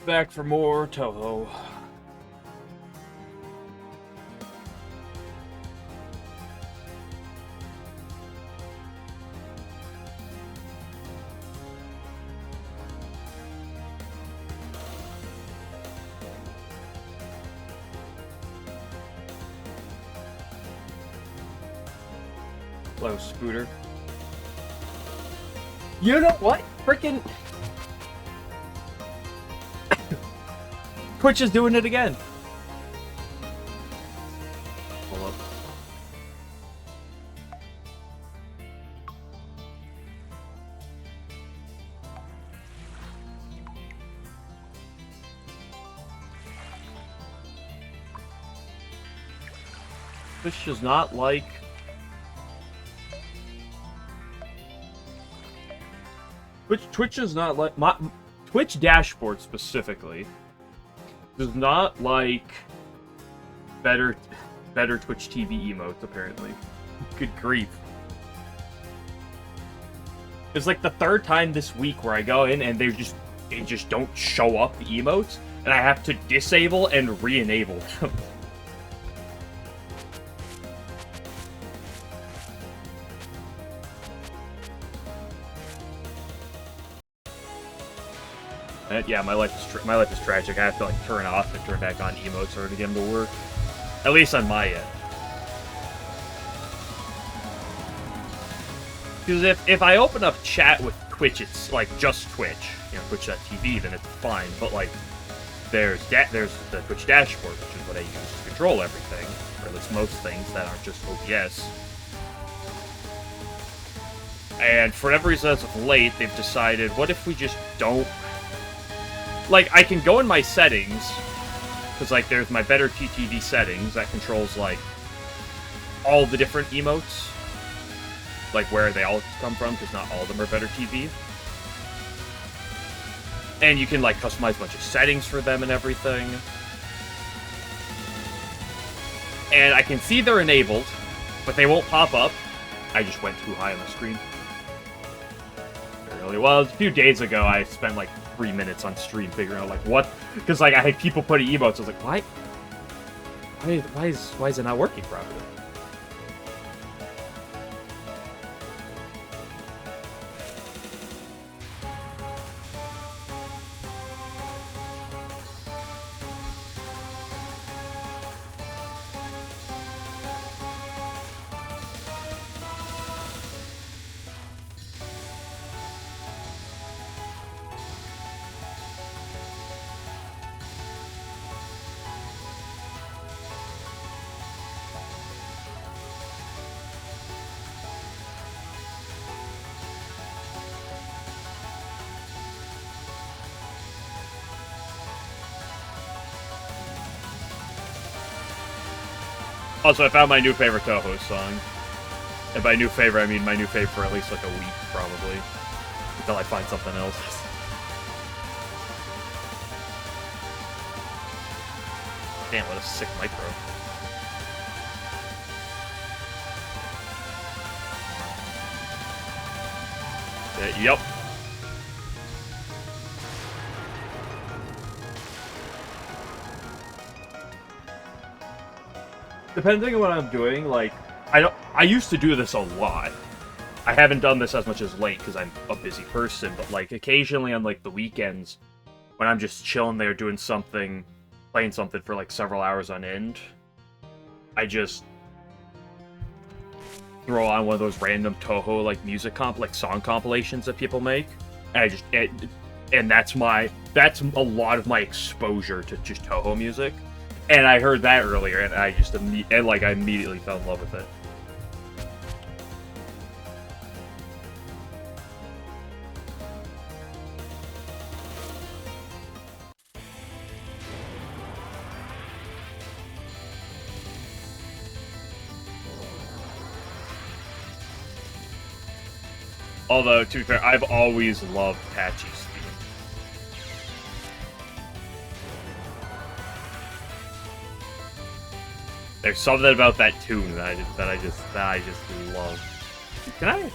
back for more Touhou. Hello, Scooter. You know what? Freaking Twitch is doing it again. Hold up. Twitch does not like Twitch does not like Twitch dashboard specifically does not like better Twitch TV emotes, apparently. Good grief. It's like the third time this week where I go in and they just don't show up, the emotes, and I have to disable and re-enable them. And yeah, my life is tragic. I have to like turn off and turn back on emotes in order to get them to work. At least on my end. Because if I open up chat with Twitch, it's like just Twitch, Twitch.tv, then it's fine. But like, there's the Twitch dashboard, which is what I use to control everything, or at least most things that aren't just OBS. And for whatever reason, as of late, they've decided, what if we just don't... Like, I can go in my settings, because, like, there's my Better TTV settings that controls, like, all the different emotes, like, where they all come from, because not all of them are Better TV. And you can, like, customize a bunch of settings for them and everything. And I can see they're enabled, but they won't pop up. I just went too high on the screen. Well, a few days ago, I spent, like, 3 minutes on stream figuring out, like, what... Because, like, I had people putting emotes. I was like, why is it not working properly? Also, I found my new favorite Touhou song. And by new favorite, I mean my new favorite for at least like a week, probably. Until I find something else. Damn, what a sick micro. Yup. Depending on what I'm doing, like, I used to do this a lot. I haven't done this as much as late because I'm a busy person, but, like, occasionally on, like, the weekends, when I'm just chilling there doing something, playing something for, like, several hours on end, I just throw on one of those random Touhou, like, song compilations that people make, and and that's a lot of my exposure to just Touhou music. And I heard that earlier, and I immediately fell in love with it. Although, to be fair, I've always loved Patchy's theme. There's something about that tune that I just love. Can I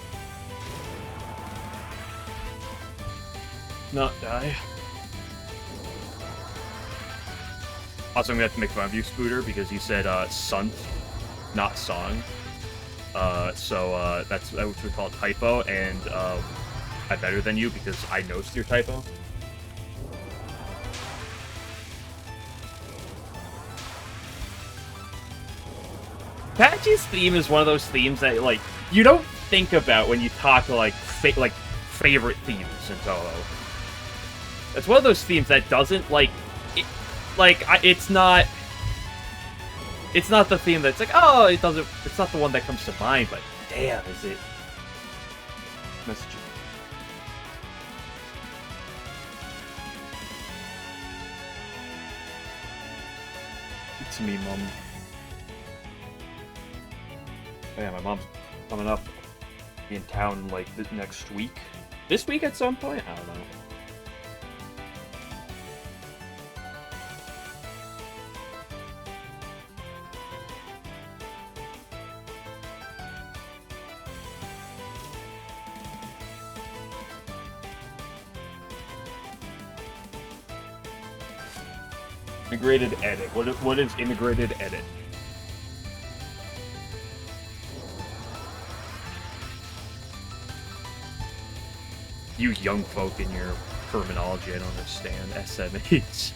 not die? Also, I'm gonna have to make fun of you, Scooter, because you said "sunt," not "song." That's what we call a typo, and I'm better than you because I noticed your typo. Patchy's theme is one of those themes that, like, you don't think about when you talk, like, favorite themes in Touhou. It's one of those themes that doesn't, like... it's not the theme that's like, oh, it doesn't... It's not the one that comes to mind, but damn, is it... Message. It's me, Mom. Oh, yeah, my mom's coming up in town, like, this next week. This week at some point? I don't know. Integrated edit. What is integrated edit? You young folk in your terminology, I don't understand. SMH.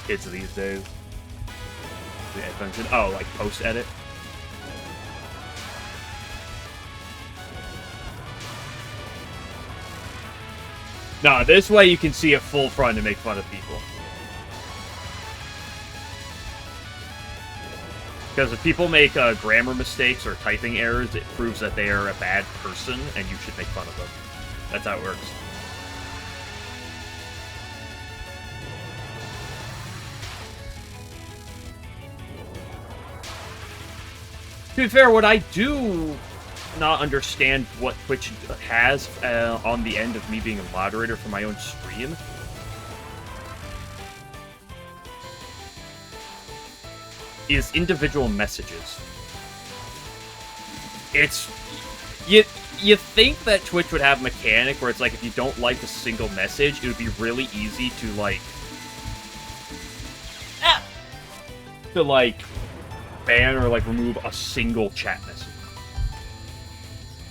Kids these days. Oh, like post-edit? Nah, this way you can see it full front and make fun of people. Because if people make grammar mistakes or typing errors, it proves that they are a bad person, and you should make fun of them. That's how it works. To be fair, what I do not understand what Twitch has on the end of me being a moderator for my own stream is individual messages. It's... You think that Twitch would have a mechanic where it's like, if you don't like a single message, it would be really easy to, like... ban or, like, remove a single chat message.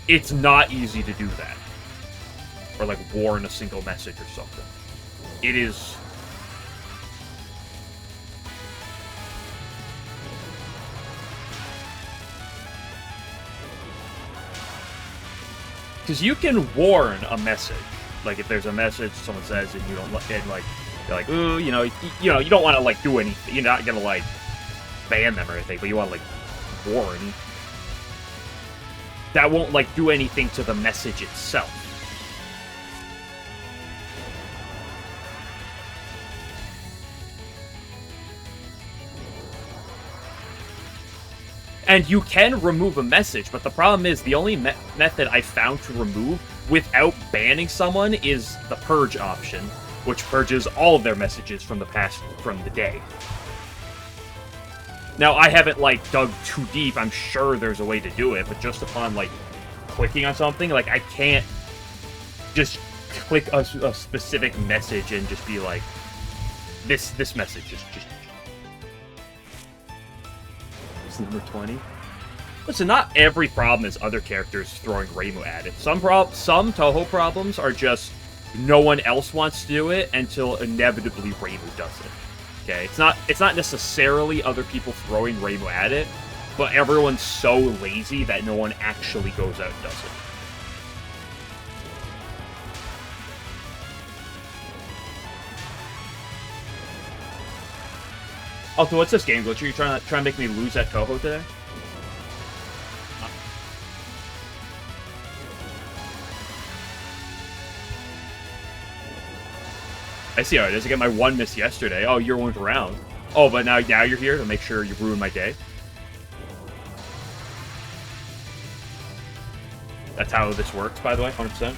It's not easy to do that. Or, like, warn a single message or something. It is... Because you can warn a message. Like, if there's a message someone says and you don't look, and, like, you're like, ooh, you don't want to, like, do anything. You're not gonna, like, ban them or anything, but you want to, like, warn. That won't, like, do anything to the message itself. And you can remove a message, but the problem is the only method I found to remove without banning someone is the purge option, which purges all of their messages from the day. Now, I haven't, like, dug too deep. I'm sure there's a way to do it, but just upon, like, clicking on something, like, I can't just click a specific message and just be like, this message just number 20. Listen, not every problem is other characters throwing Reimu at it. Some Touhou problems are just no one else wants to do it until inevitably Reimu does it. Okay, it's not necessarily other people throwing Reimu at it, but everyone's so lazy that no one actually goes out and does it. Also, what's this game glitch? Are you trying to make me lose at Touhou today? I see how it is. I got my one miss yesterday. Oh, you weren't around. Oh, but now you're here to make sure you ruin my day. That's how this works, by the way, 100%.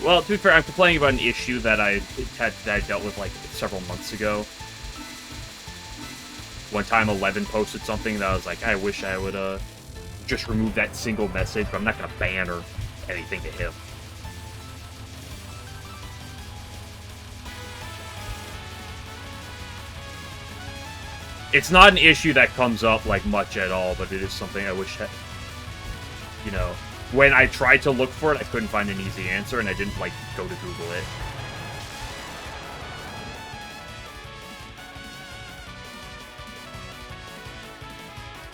Well, to be fair, I'm complaining about an issue that I dealt with like several months ago. One time, 11 posted something that I was like, I wish I would just remove that single message, but I'm not gonna ban or anything to him. It's not an issue that comes up like much at all, but it is something I wish that, you know, when I tried to look for it, I couldn't find an easy answer, and I didn't like go to Google it.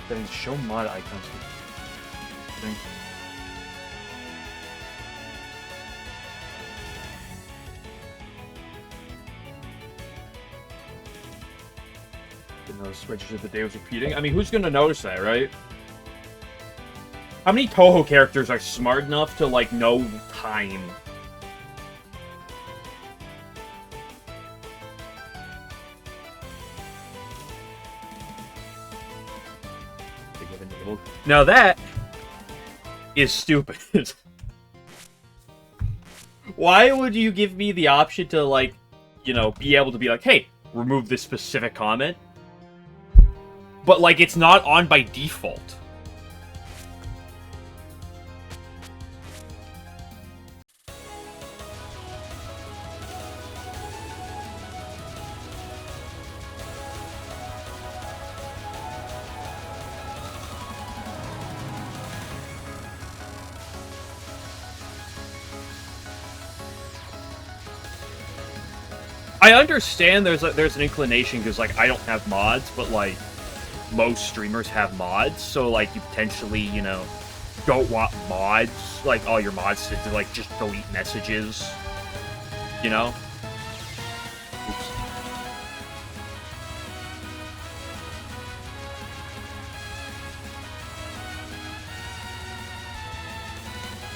Then show mod icons. Didn't notice Register the Day was repeating. I mean, who's gonna notice that, right? How many Touhou characters are smart enough to, like, know time? Now that is stupid. Why would you give me the option to, like, you know, be able to be like, hey, remove this specific comment? But, like, it's not on by default. I understand there's an inclination because, like, I don't have mods, but, like, most streamers have mods, so, like, you potentially, you know, don't want mods, like, all your mods to, like, just delete messages, you know? Oops.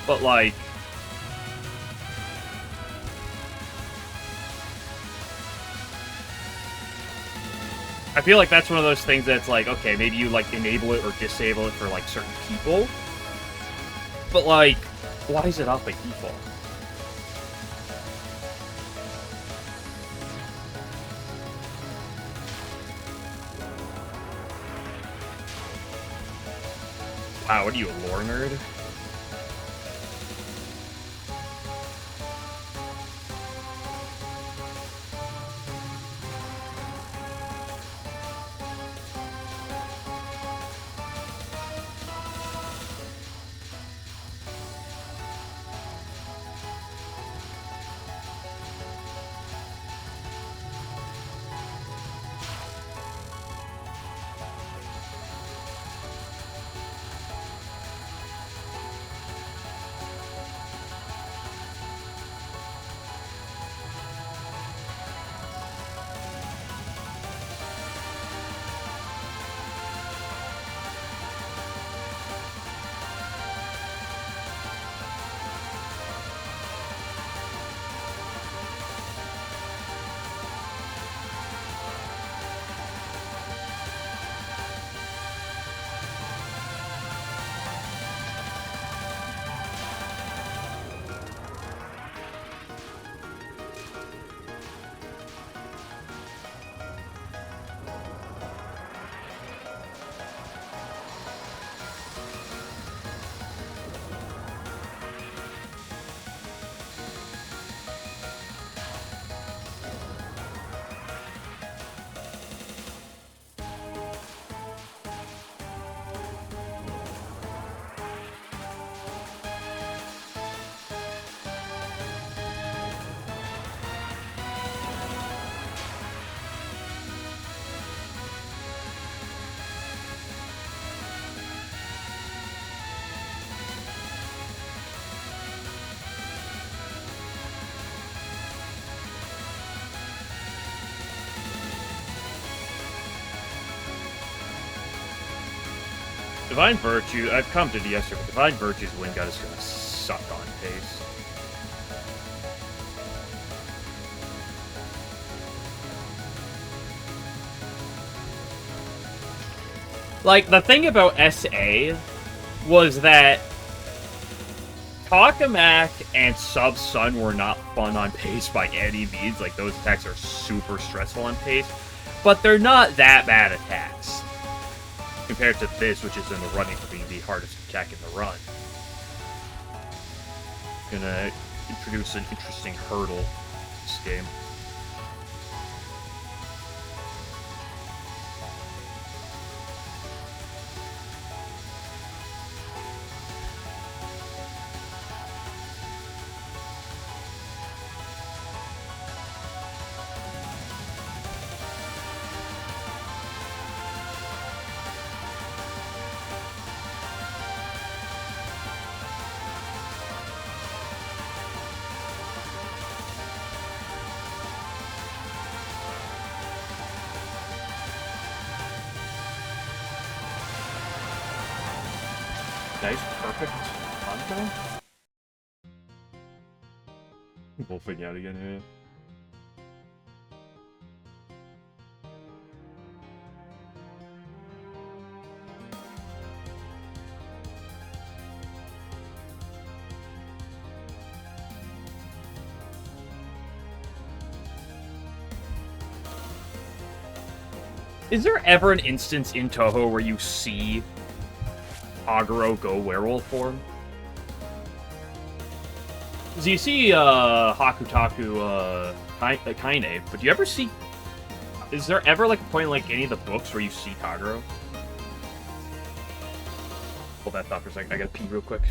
But, like, I feel like that's one of those things that's like, okay, maybe you, like, enable it or disable it for, like, certain people. But, like, why is it off by default? Wow, what are you, a lore nerd? Divine Virtue, I've commented yesterday, but Divine Virtue's win gut is gonna suck on pace. Like, the thing about SA was that Kakamak and Sub-Sun were not fun on pace by any means. Like, those attacks are super stressful on pace. But they're not that bad attacks. Compared to this, which is in the running for being the hardest attack in the run. Gonna introduce an interesting hurdle this game. Nice, perfect content. Wolfing out again here. Is there ever an instance in Touhou where you see Aguro go werewolf form? So you see Hakutaku Kaine, but do you ever see... Is there ever like a point in like any of the books where you see Kagero? Hold that thought for a second, I gotta pee real quick.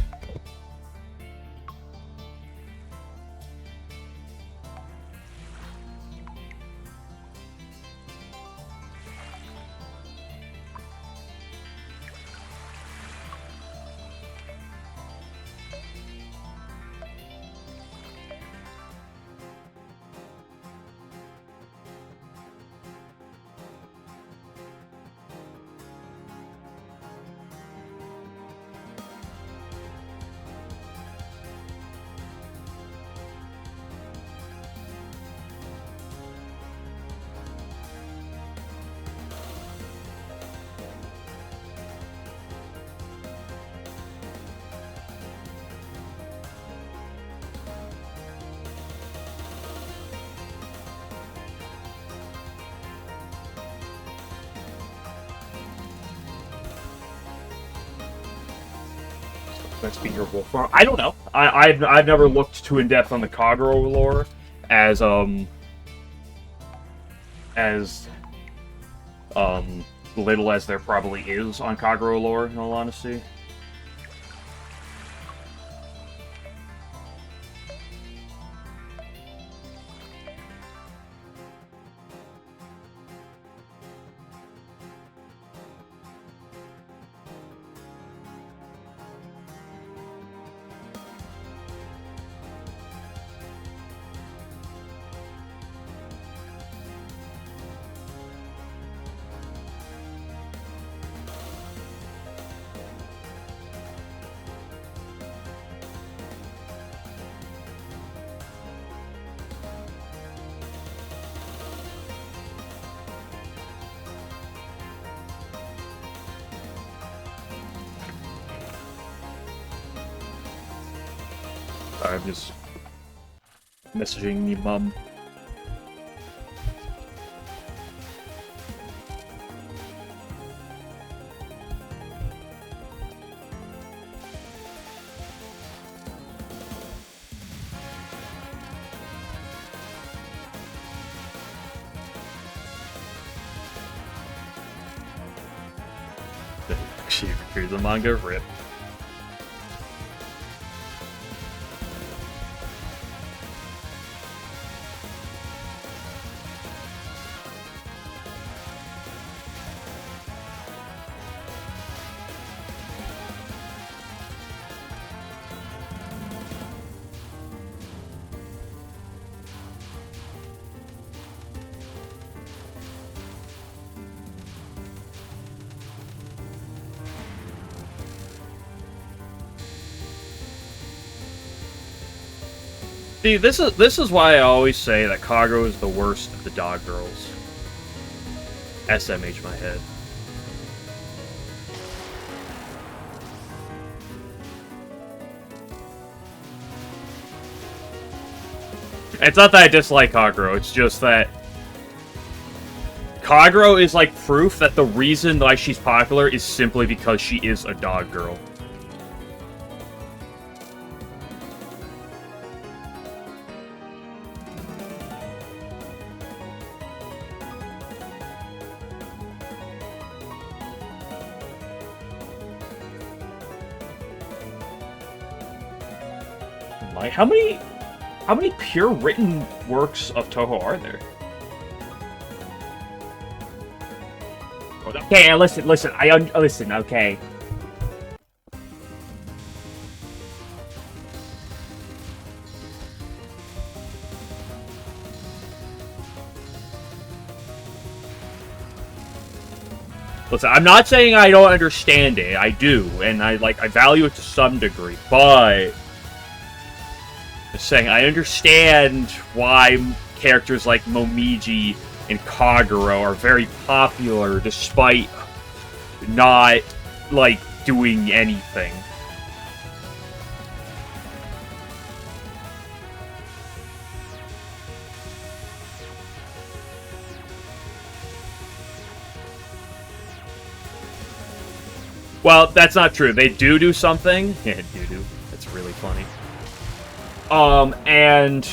Let's be your wolf form. I don't know. I've never looked too in depth on the Kagero lore as little as there probably is on Kagero lore, in all honesty. I'm just messaging me mum. Here's the manga rip. See, this is why I always say that Kagero is the worst of the dog girls. SMH my head. It's not that I dislike Kagero, it's just that Kagero is like proof that the reason why she's popular is simply because she is a dog girl. Like, how many pure written works of Touhou are there? Okay, listen, listen, okay. Listen, I'm not saying I don't understand it. I do, and I value it to some degree, but just saying I understand why characters like Momiji and Kagero are very popular despite not, like, doing anything. Well, that's not true. They do something. Yeah, do. That's really funny. And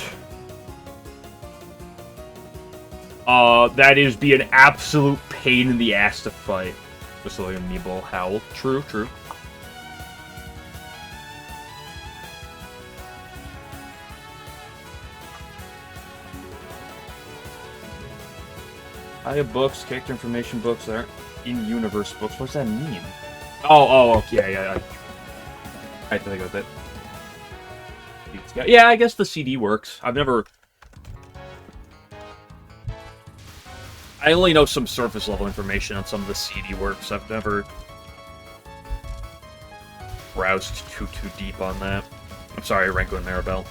that is be an absolute pain in the ass to fight. Just like a Meeble Howl. True. I have books, character information books that aren't in-universe books. What does that mean? Oh, okay, yeah. I think about that. Yeah, I guess the CD works. I only know some surface level information on some of the CD works. I've never browsed too deep on that. I'm sorry, Renko and Maribel.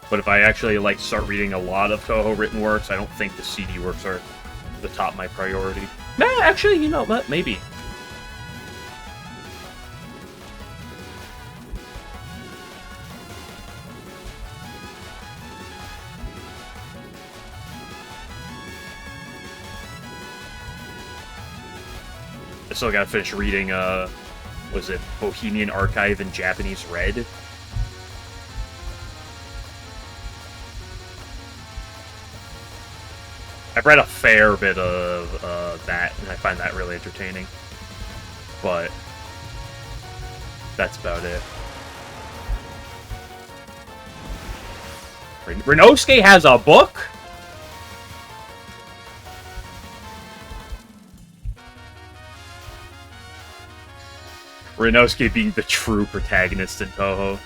But if I actually, like, start reading a lot of Touhou written works, I don't think the CD works are the top of my priority. Nah, actually, you know what? Maybe. I still gotta finish reading, was it Bohemian Archive in Japanese Red? I've read a fair bit of that, and I find that really entertaining. But that's about it. Renosuke has a book? Renosuke being the true protagonist in Touhou.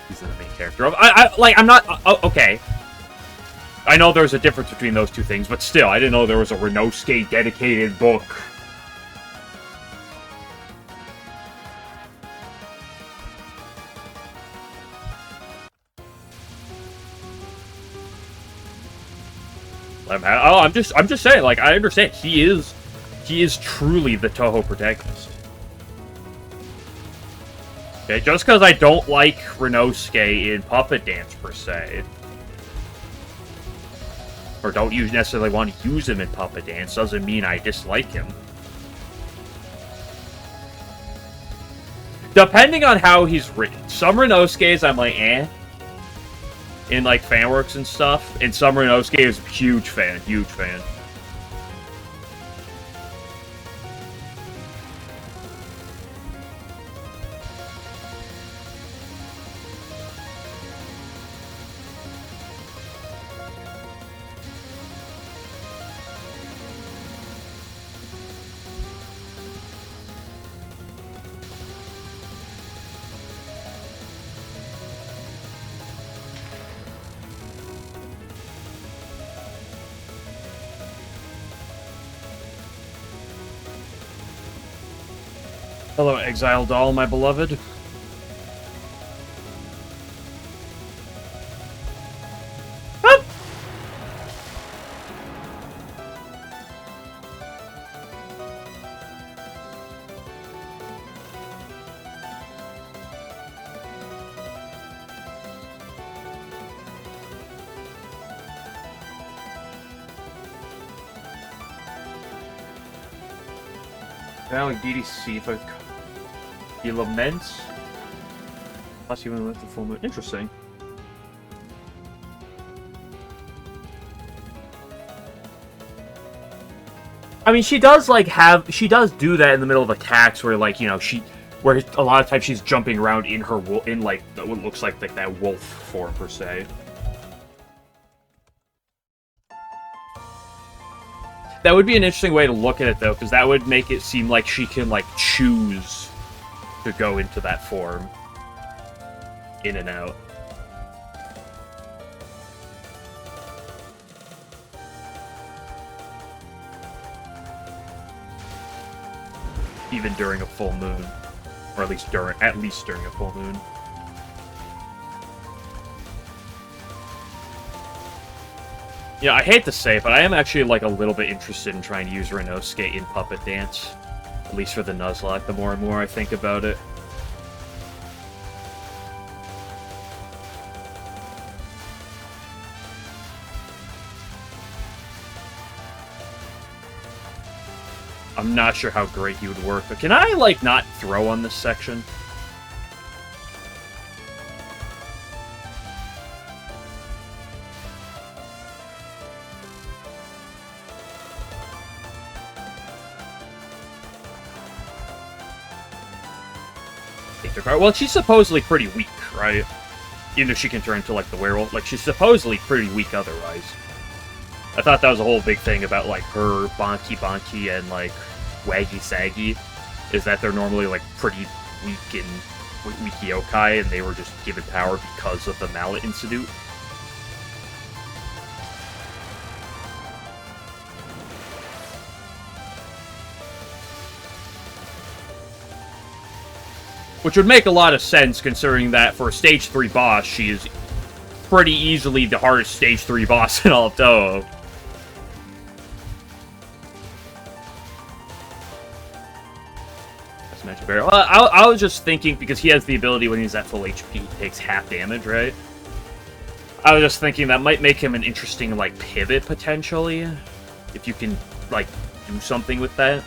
He's the main character. I'm not... okay. I know there's a difference between those two things, but still, I didn't know there was a Renosuke dedicated book. I'm just saying, like, I understand. He is truly the Touhou protagonist. Okay, just because I don't like Renosuke in Puppet Dance, per se, or don't necessarily want to use him in Puppet Dance, doesn't mean I dislike him. Depending on how he's written. Some Renosuke's I'm like, eh. In, like, fanworks and stuff. And some Renosuke is a huge fan. Hello, Exile Doll, my beloved. Valley DDC, but he laments. Plus, even with the full moon. Interesting. I mean, she does like she does do that in the middle of attacks where, like, you know, where a lot of times she's jumping around in her like what looks like that wolf form per se. That would be an interesting way to look at it, though, because that would make it seem like she can, like, choose to go into that form. In and out. Even during a full moon. Or at least during a full moon. Yeah, I hate to say it, but I am actually, like, a little bit interested in trying to use Renosuke in Puppet Dance. At least for the Nuzlocke, the more and more I think about it. I'm not sure how great he would work, but can I, like, not throw on this section? Well, she's supposedly pretty weak, right? Even if she can turn into, like, the werewolf. Like, she's supposedly pretty weak otherwise. I thought that was a whole big thing about, like, her Bonky Bonky and, like, Waggy Saggy, is that they're normally, like, pretty weak and weak yokai, and they were just given power because of the Mallet Institute. Which would make a lot of sense, considering that for a Stage 3 boss, she is pretty easily the hardest Stage 3 boss in all of Touhou. That's mentioned very well. I was just thinking, because he has the ability when he's at full HP, he takes half damage, right? I was just thinking that might make him an interesting, like, pivot, potentially. If you can, like, do something with that.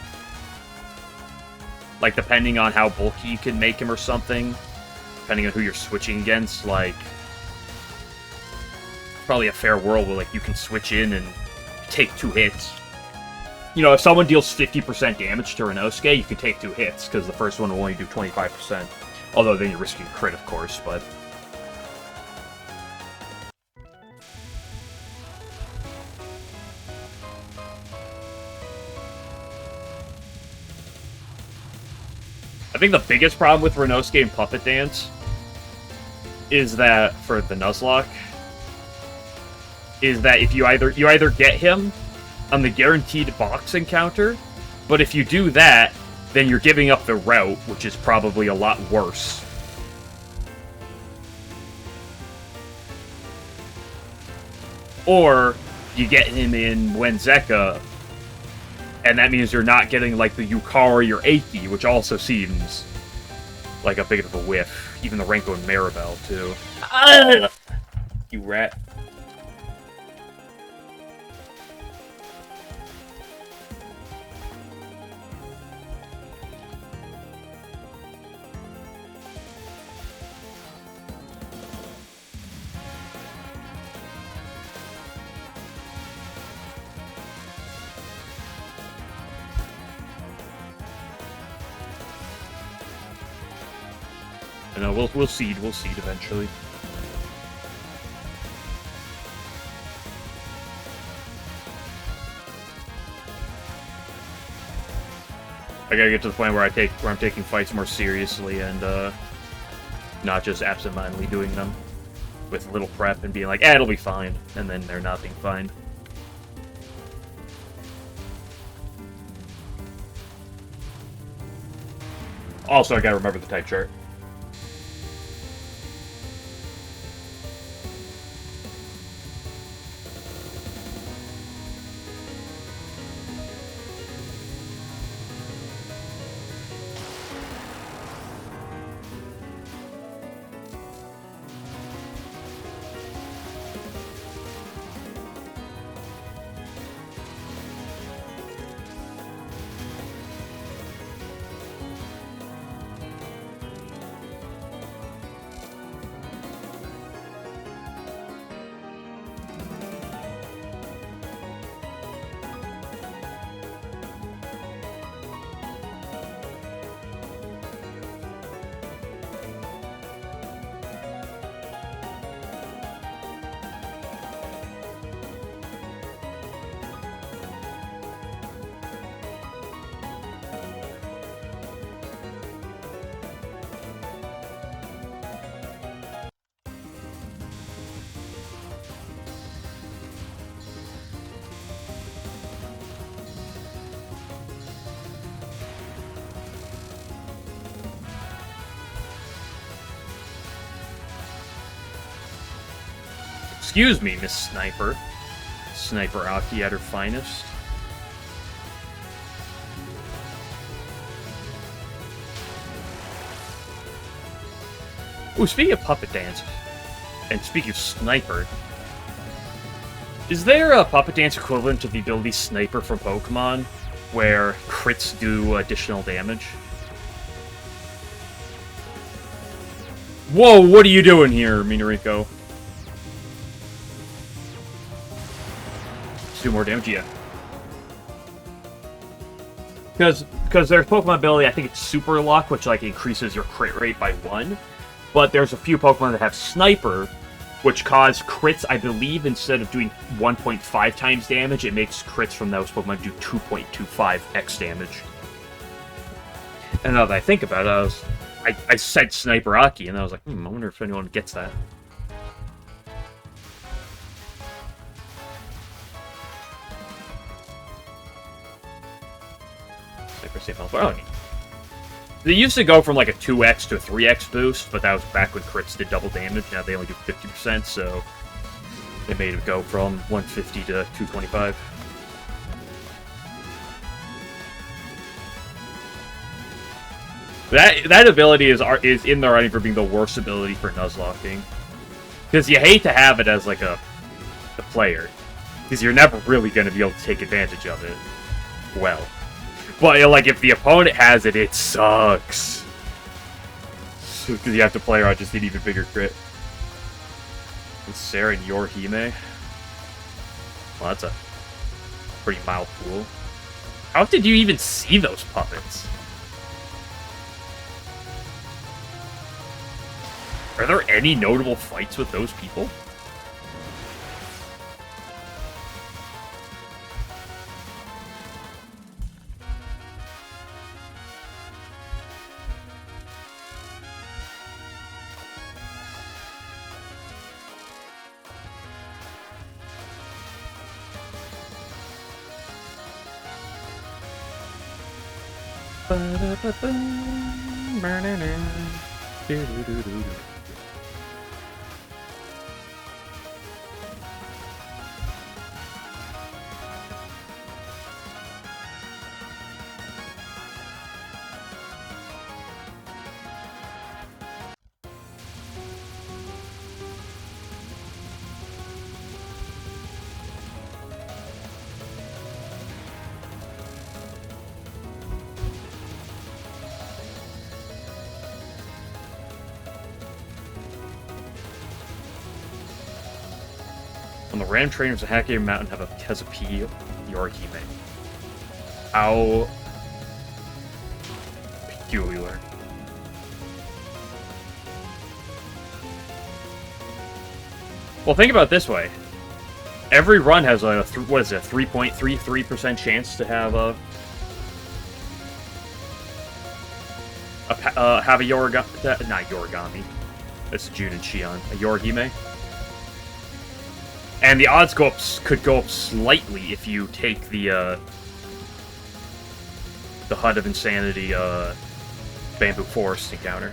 Like, depending on how bulky you can make him or something. Depending on who you're switching against, like... Probably a fair world where, like, you can switch in and take 2 hits. You know, if someone deals 50% damage to Renosuke, you can take 2 hits, because the first one will only do 25%. Although then you're risking crit, of course, but... I think the biggest problem with Renosuke and Puppet Dance is that, for the Nuzlocke, is that if you either get him on the guaranteed box encounter, but if you do that, then you're giving up the route, which is probably a lot worse. Or you get him in Wenzeka, and that means you're not getting, like, the Yukari or Eiki, which also seems like a bit of a whiff. Even the Renko and Maribel, too. You rat. No, we'll seed eventually. I gotta get to the point where I'm taking fights more seriously and not just absentmindedly doing them with little prep and being like, it'll be fine, and then they're not being fine. Also, I gotta remember the type chart. Excuse me, Miss Sniper. Sniper Aki at her finest. Ooh, speaking of puppet dance, and speaking of Sniper, is there a puppet dance equivalent to the ability Sniper from Pokemon, where crits do additional damage? Whoa, what are you doing here, Minariko? Let's do more damage, yeah. Because there's Pokemon ability, I think it's Super Luck, which like increases your crit rate by 1. But there's a few Pokemon that have Sniper, which cause crits, I believe, instead of doing 1.5 times damage, it makes crits from those Pokemon do 2.25x damage. And now that I think about it, I said Sniper Aki, and I was like, I wonder if anyone gets that. Sniper safe health. Oh, they used to go from like a 2x to a 3x boost, but that was back when crits did double damage. Now they only do 50%, so they made it go from 150 to 225. That ability is in the running for being the worst ability for Nuzlocking. Because you hate to have it as like the player. Because you're never really going to be able to take advantage of it well. But like if the opponent has it, it sucks. Because you have to play around just an even bigger crit. And Sarah and your Hime. Well, that's a pretty mild pool. How did you even see those puppets? Are there any notable fights with those people? On the random trainers of Hackier Mountain has a P Yorihime. How peculiar. Well, think about it this way. Every run has a, 3.33% chance to have a Yorigami, not Yorigami. That's June and Shion. A Yorihime. And the odds could go up slightly if you take the Hut of Insanity Bamboo Forest encounter.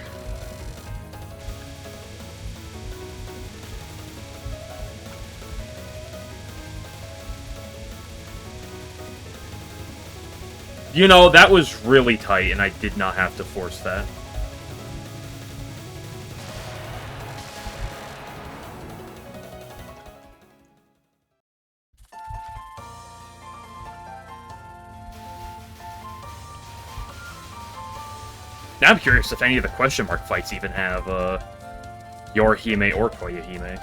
You know, that was really tight, and I did not have to force that. Now I'm curious if any of the question mark fights even have Yorihime or Koyahime.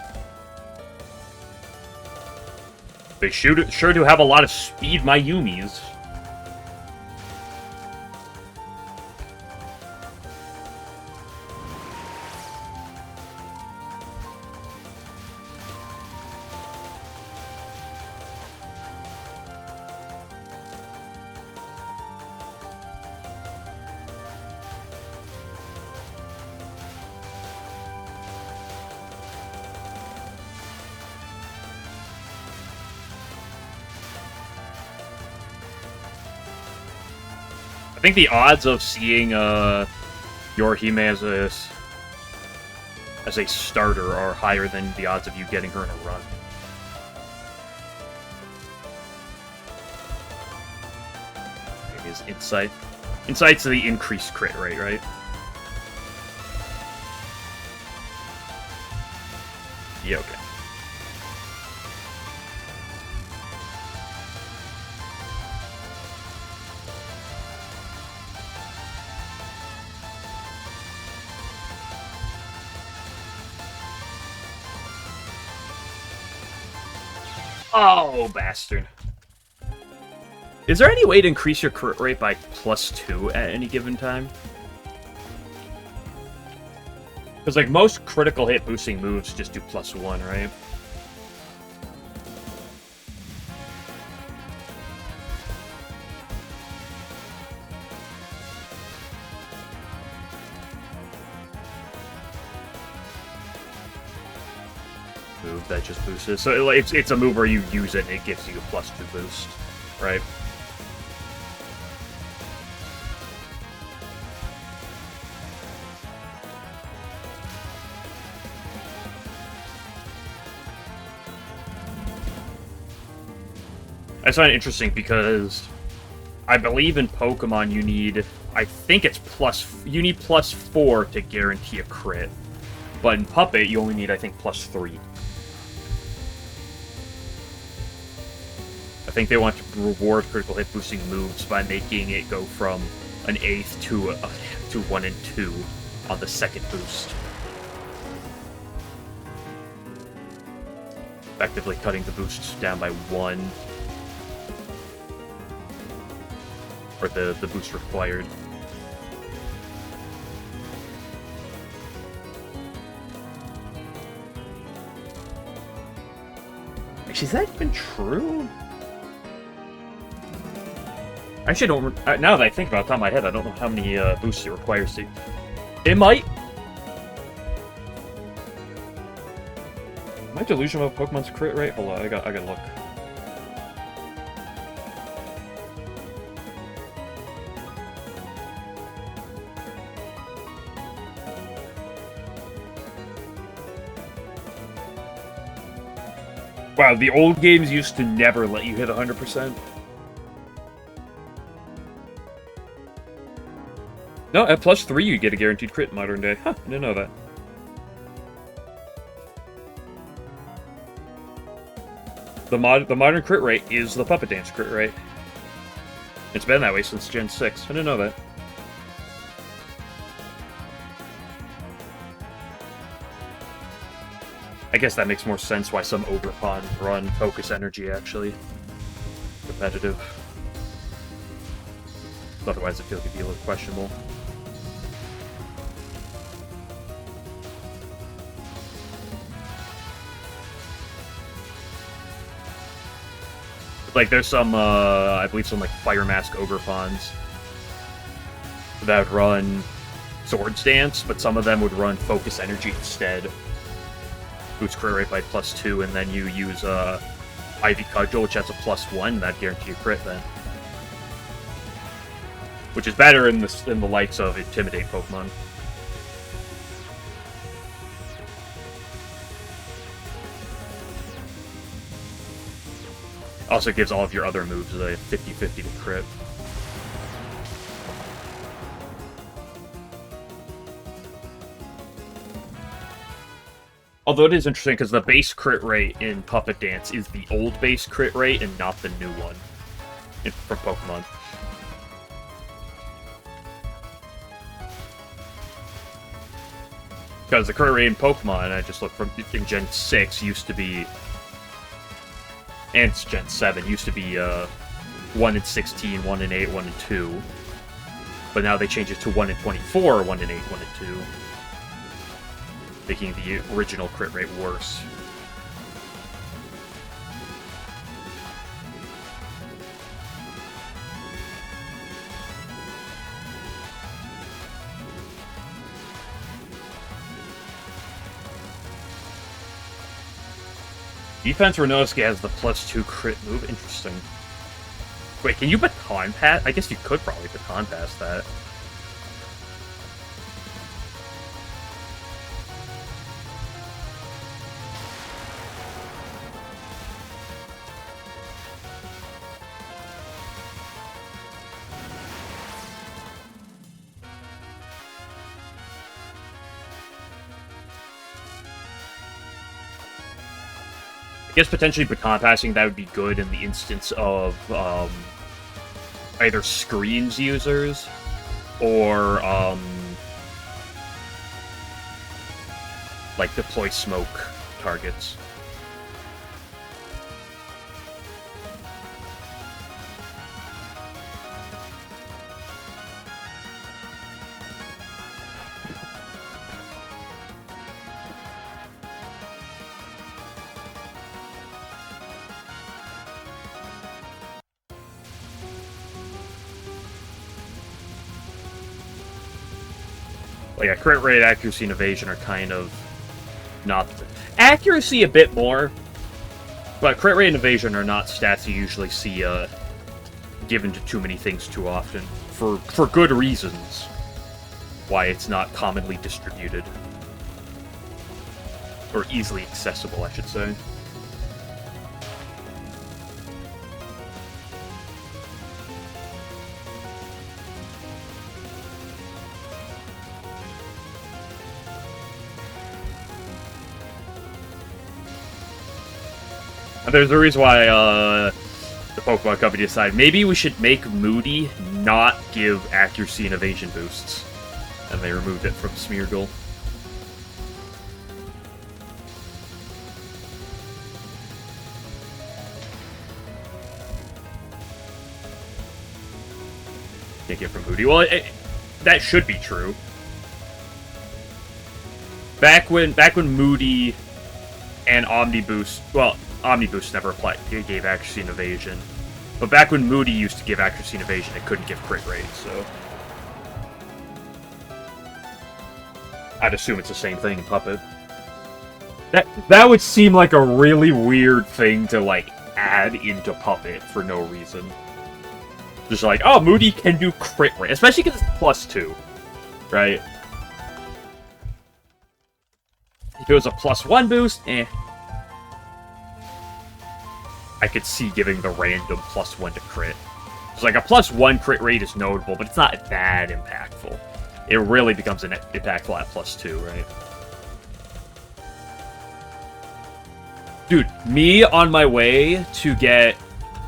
They sure do have a lot of speed Mayumis. I think the odds of seeing Yorihime as as a starter are higher than the odds of you getting her in a run. Maybe his insight. Insight's the increased crit rate, right? Yeah, okay. Oh, bastard. Is there any way to increase your crit rate by +2 at any given time? Because, like, most critical hit boosting moves just do +1, right? Move that just boosts it. So it's a move where you use it and it gives you a +2 boost, right? I find it interesting because I believe in Pokemon you need, I think it's you need +4 to guarantee a crit. But in Puppet, you only need, I think, +3. I think they want to reward critical hit boosting moves by making it go from an 8th to 1 and 2 on the second boost. Effectively cutting the boost down by 1. Or the boost required. Actually, is that even true? I actually don't... now that I think about it, top of my head, I don't know how many boosts it requires to... It might... Am I delusional about Pokemon's crit rate? Hold on, I gotta look. Wow, the old games used to never let you hit 100%. No, at +3 you get a guaranteed crit in modern day. Huh, I didn't know that. The modern crit rate is the Puppet Dance crit rate. It's been that way since Gen 6. I didn't know that. I guess that makes more sense why some Ogerpon run Focus Energy, actually. Competitive. Otherwise, I feel like it'd be a little questionable. Like, there's some, I believe some, like, Fire Mask Ogerpons that would run Swords Dance, but some of them would run Focus Energy instead. Boost crit rate by +2, and then you use Ivy Cudgel, which has a +1, and that guarantees a crit then. Which is better in the likes of Intimidate Pokemon. Also gives all of your other moves a 50-50 to crit. Although it is interesting because the base crit rate in Puppet Dance is the old base crit rate and not the new one from Pokemon. Because the crit rate in Pokemon, I just looked from in Gen 6 used to be, and Gen 7 used to be 1 in 16, 1 in 8, 1 in 2. But now they changed it to 1 in 24, 1 in 8, 1 in 2. Making the original crit rate worse. Defense Renosuke has the +2 crit move. Interesting. Wait, can you baton pass? I guess you could probably baton pass that. I guess potentially baton passing, that would be good in the instance of either screens users or like deploy smoke targets. Like, a crit rate, accuracy, and evasion are kind of not... Accuracy a bit more, but crit rate and evasion are not stats you usually see given to too many things too often. For good reasons. Why it's not commonly distributed. Or easily accessible, I should say. There's a reason why the Pokemon Company decided maybe we should make Moody not give accuracy and evasion boosts. And they removed it from Smeargle. Can't get from Moody. Well, that should be true. Back when Moody and Omniboost, well, Omniboost never applied. It gave accuracy and evasion. But back when Moody used to give accuracy and evasion, it couldn't give crit rate, so... I'd assume it's the same thing in Puppet. That would seem like a really weird thing to, like, add into Puppet for no reason. Just like, oh, Moody can do crit rate. Especially because it's +2, right? If it was a +1 boost, eh. I could see giving the random +1 to crit. It's like a +1 crit rate is notable, but it's not that impactful. It really becomes impactful at +2, right? Dude, me on my way to get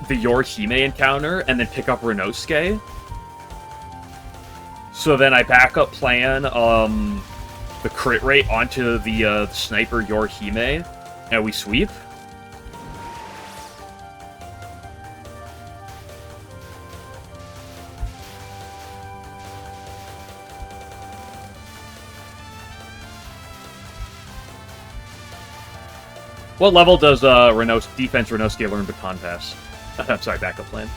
the Yorihime encounter and then pick up Renosuke. So then I backup plan the crit rate onto the sniper Yorihime, and we sweep. What level does defense Renosuke learn Baton Pass? I'm sorry, backup plan.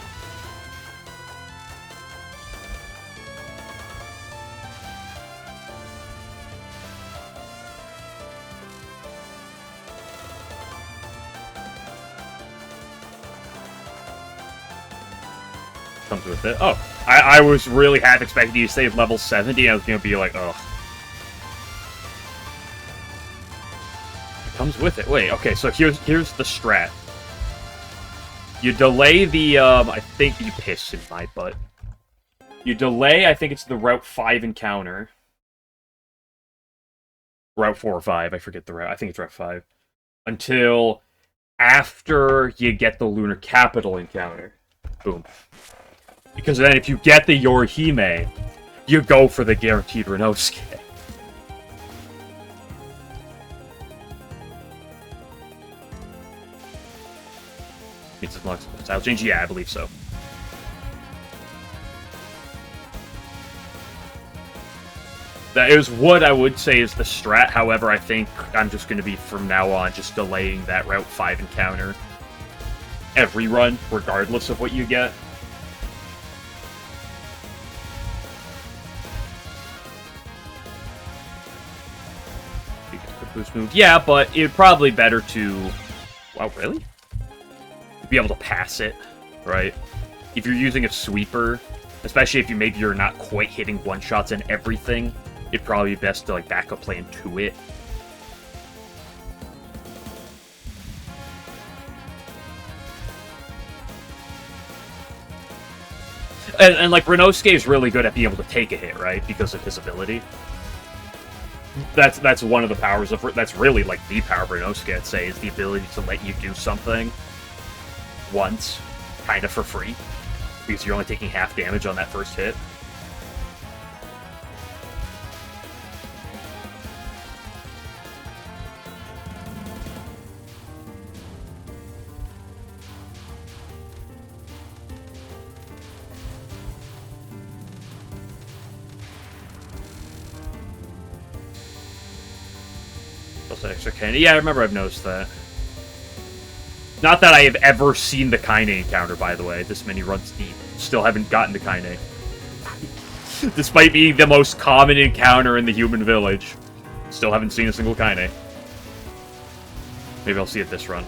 Comes with it. Oh, I was really half expecting you to say level 70, and I was gonna be like, ugh. Comes with it. Wait, okay, so here's the strat. You delay the, I think you pissed in my butt. You delay, I think it's the Route 5 encounter. Route 4 or 5, I forget the route. I think it's Route 5. Until after you get the Lunar Capital encounter. Boom. Because then if you get the Yorihime, you go for the guaranteed Renosuke. Style change? Yeah, I believe so. That is what I would say is the strat. However, I think I'm just going to be, from now on, just delaying that Route 5 encounter every run, regardless of what you get. Boost move. Yeah, but it'd probably better to... Wow, really? Be able to pass it, right? If you're using a sweeper, especially if maybe you're not quite hitting one-shots and everything, it'd probably be best to, like, backup plan to it. And like, Renosuke is really good at being able to take a hit, right? Because of his ability. That's one of the powers of... That's really, like, the power of Renosuke, I'd say, is the ability to let you do something once, kind of for free, because you're only taking half damage on that first hit. Extra Kaine. Yeah, I remember I've noticed that. Not that I have ever seen the Kaine encounter, by the way. This many runs deep. Still haven't gotten to Kaine. Despite being the most common encounter in the human village. Still haven't seen a single Kaine. Maybe I'll see it this run.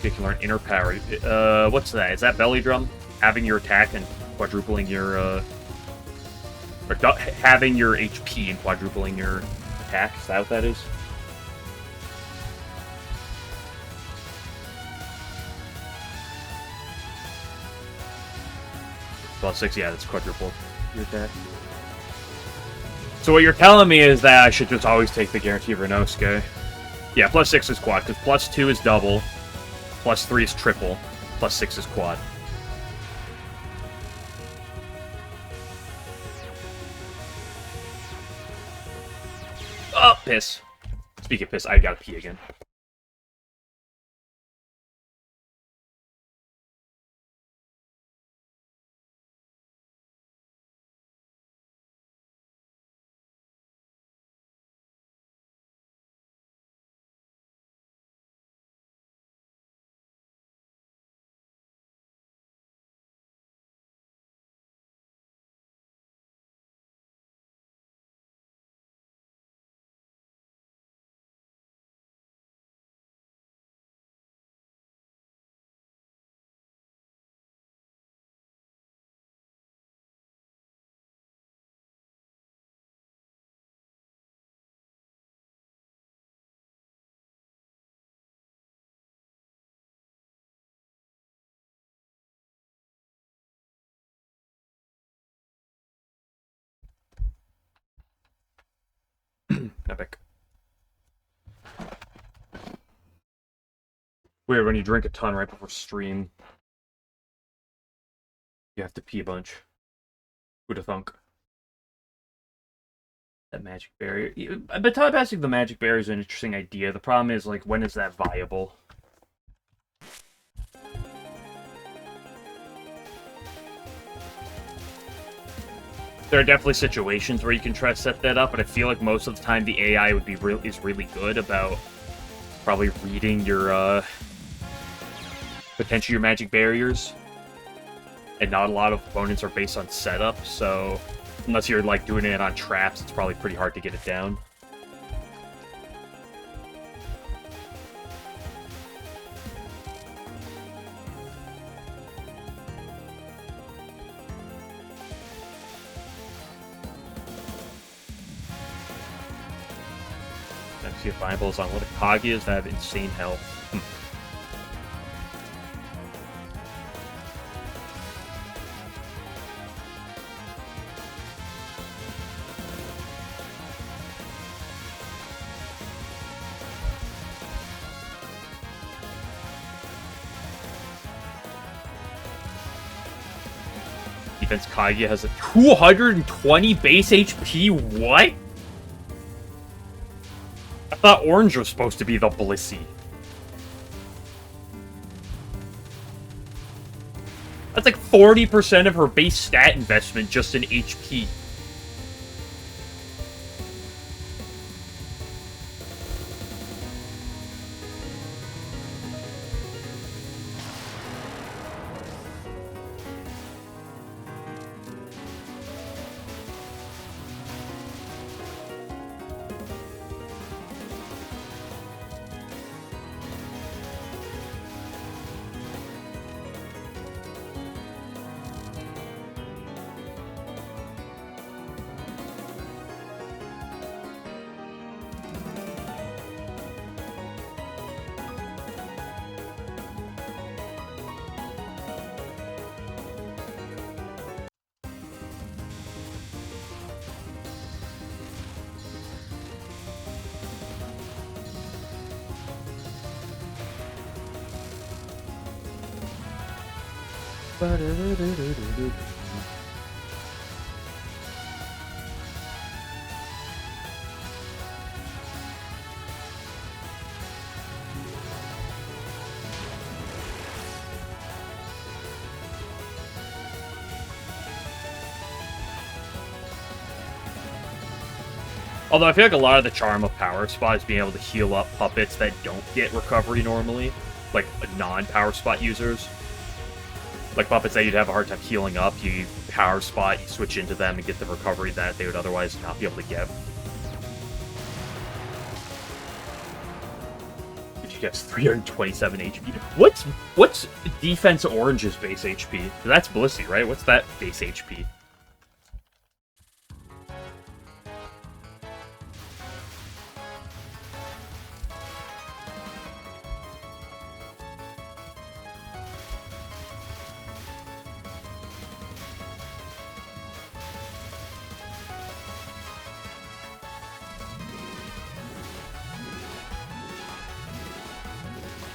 You can learn inner power. What's that? Is that belly drum? Having your attack and quadrupling your, or having your HP and quadrupling your attack? Is that what that is? +6, yeah, that's quadruple your attack. So what you're telling me is that I should just always take the guarantee of Renosuke. Yeah, +6 is quad, because +2 is double. +3 is triple. +6 is quad. Oh, piss. Speaking of piss, I gotta pee again. Epic. Weird when you drink a ton right before stream. You have to pee a bunch. Who'da thunk? That magic barrier. But bypassing the magic barrier is an interesting idea. The problem is, like, when is that viable? There are definitely situations where you can try to set that up, but I feel like most of the time the AI would be is really good about probably reading your potentially your magic barriers, and not a lot of opponents are based on setup. So unless you're like doing it on traps, it's probably pretty hard to get it down. See if Bibles on what a Kaguya is that have insane health. Defense Kaguya has a 220 base HP. What? I thought Orange was supposed to be the Blissey. That's like 40% of her base stat investment just in HP. Although I feel like a lot of the charm of Power Spot is being able to heal up puppets that don't get recovery normally, like non-Power Spot users. Like puppets that you'd have a hard time healing up, you Power Spot, you switch into them and get the recovery that they would otherwise not be able to get. Which gets 327 HP. What's Defense Orange's base HP? That's Blissey, right? What's that base HP?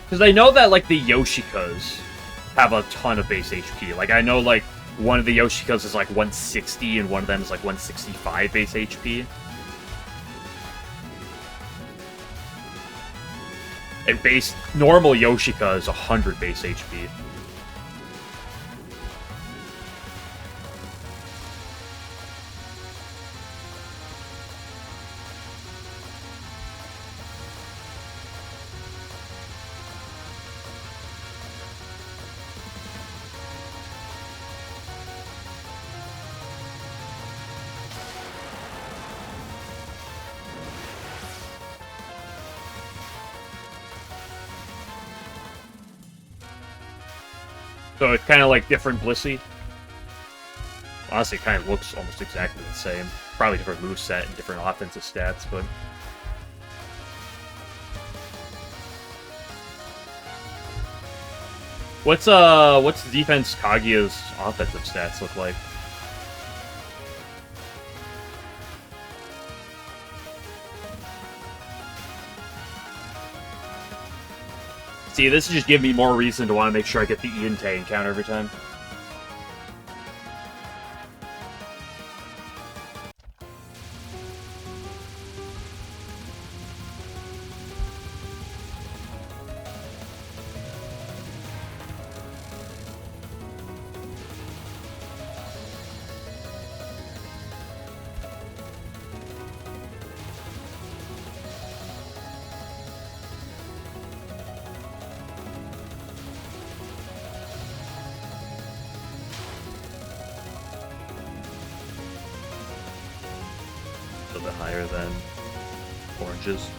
Because I know that, like, the Yoshikas have a ton of base HP. Like, I know, like, one of the Yoshikas is, like, 160, and one of them is, like, 165 base HP. And normal Yoshika is 100 base HP. So it's kind of like different Blissey. Honestly, it kind of looks almost exactly the same. Probably different moveset and different offensive stats, but... What's Defense Kaguya's offensive stats look like? See, this is just giving me more reason to want to make sure I get the Iante encounter every time. A bit higher than Orange's.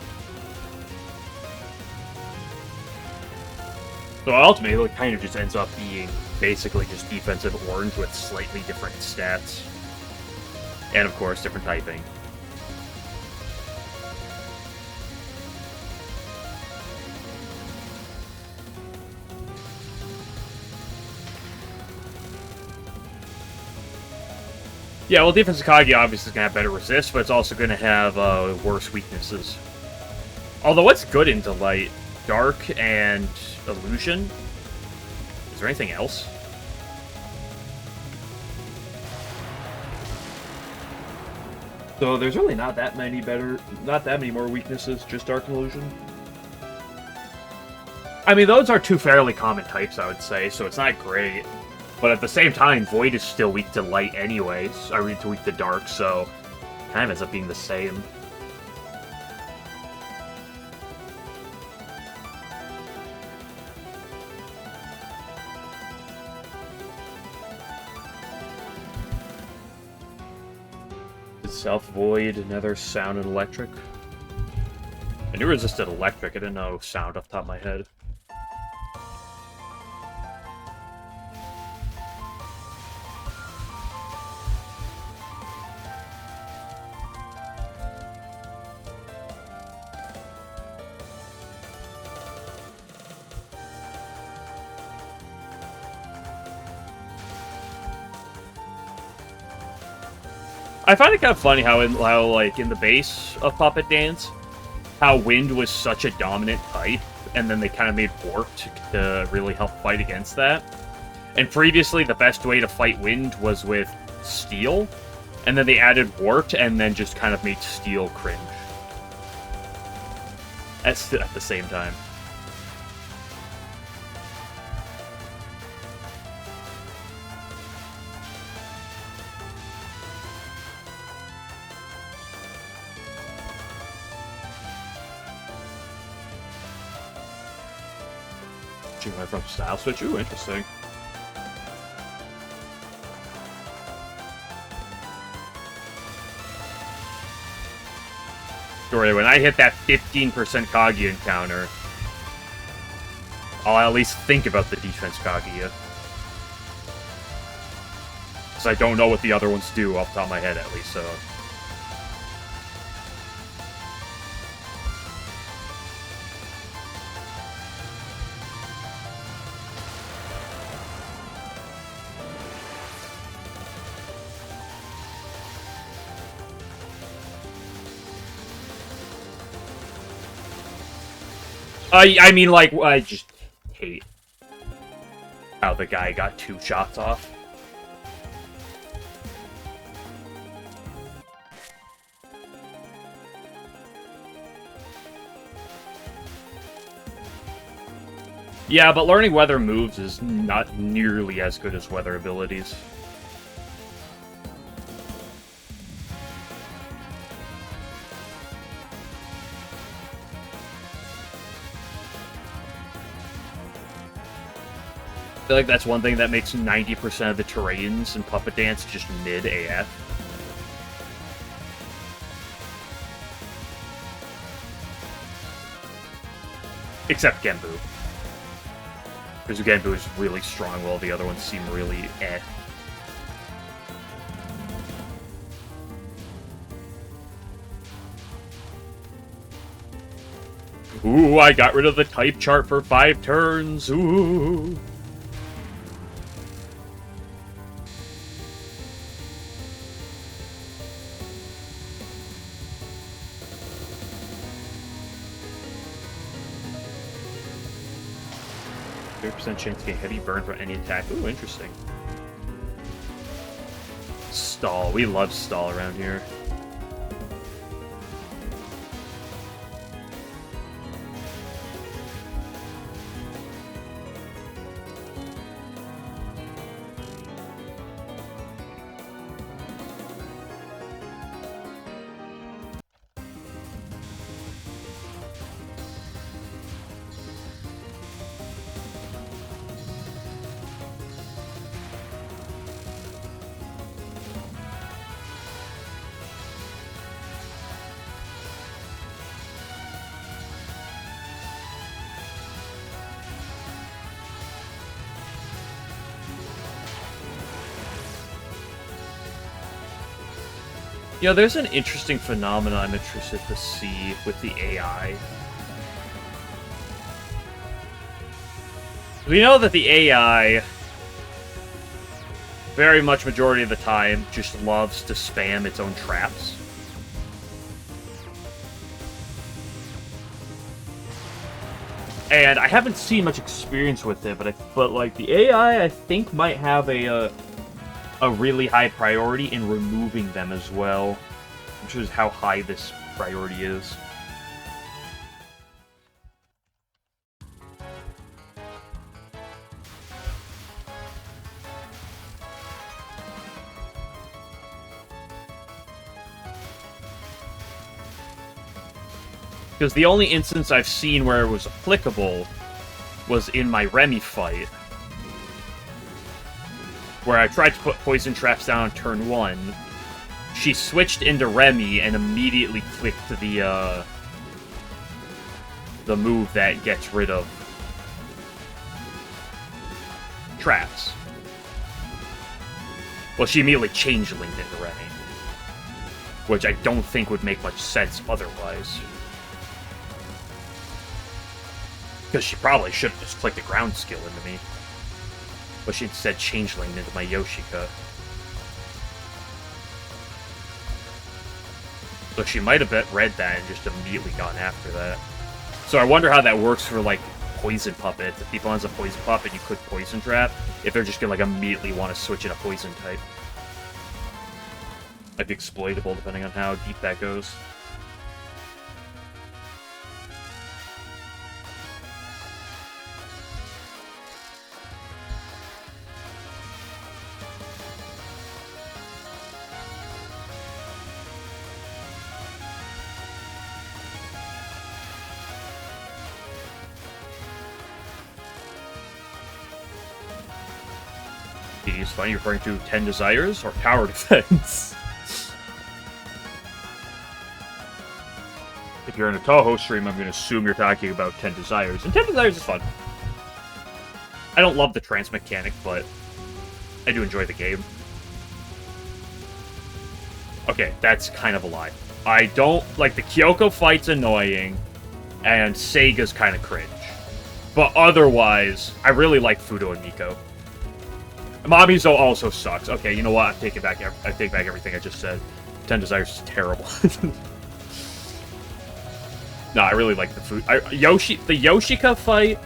So ultimately, it kind of just ends up being basically just defensive Orange with slightly different stats. And of course, different typing. Yeah, well, Defense Kaguya obviously is going to have better resist, but it's also going to have worse weaknesses. Although, what's good into Light? Dark and Illusion? Is there anything else? So there's really not that many more weaknesses, just Dark and Illusion. I mean, those are two fairly common types, I would say, so it's not great. But at the same time, Void is still weak to Light anyways. I mean, weak to Dark, so it kind of ends up being the same. Itself, Void, Nether, Sound, and Electric. I knew resisted Electric, I didn't know Sound off the top of my head. I find it kind of funny how like in the base of Puppet Dance, how Wind was such a dominant type, and then they kind of made Warp to really help fight against that. And previously, the best way to fight wind was with steel, and then they added wart, and then just kind of made steel cringe. At the same time. She went from style switch. Ooh, interesting. Story, when I hit that 15% Kaguya encounter, I'll at least think about the defense Kaguya. Because I don't know what the other ones do off the top of my head, at least, so... I mean, like, I just hate how the guy got 2 shots off. Yeah, but learning weather moves is not nearly as good as weather abilities. I feel like that's one thing that makes 90% of the terrains in Puppet Dance just mid AF. Except Genbu. Because Genbu is really strong while the other ones seem really eh. Ooh, I got rid of the type chart for 5 turns. Ooh. Chance to get heavy burn from any attack. Ooh, interesting. Stall. We love stall around here. You know, there's an interesting phenomenon I'm interested to see with the AI. We know that the AI, very much majority of the time, just loves to spam its own traps. And I haven't seen much experience with it, but like the AI, I think might have a really high priority in removing them as well, which is how high this priority is. Because the only instance I've seen where it was applicable was in my Remy fight, where I tried to put poison traps down on turn 1. She switched into Remy and immediately clicked the move that gets rid of traps. Well, she immediately change-linked into Remy, which I don't think would make much sense otherwise. Because she probably should have just clicked a ground skill into me. But she instead change-linked into my Yoshika. So she might have read that and just immediately gone after that. So I wonder how that works for, like, poison puppet. If the opponent has a poison puppet, you could poison trap. If they're just gonna like immediately want to switch in a poison type. Might be exploitable depending on how deep that goes. It's funny, you're referring to 10 Desires or Tower Defense. If you're in a Touhou stream, I'm going to assume you're talking about 10 Desires. And 10 Desires is fun. I don't love the trance mechanic, but I do enjoy the game. Okay, that's kind of a lie. I don't... Like, the Kyoko fight's annoying, and Sega's kind of cringe. But otherwise, I really like Fudo and Miko. Mamizo also sucks. Okay, you know what? I take back everything I just said. 10 Desires is terrible. No, I really like the food. The Yoshika fight,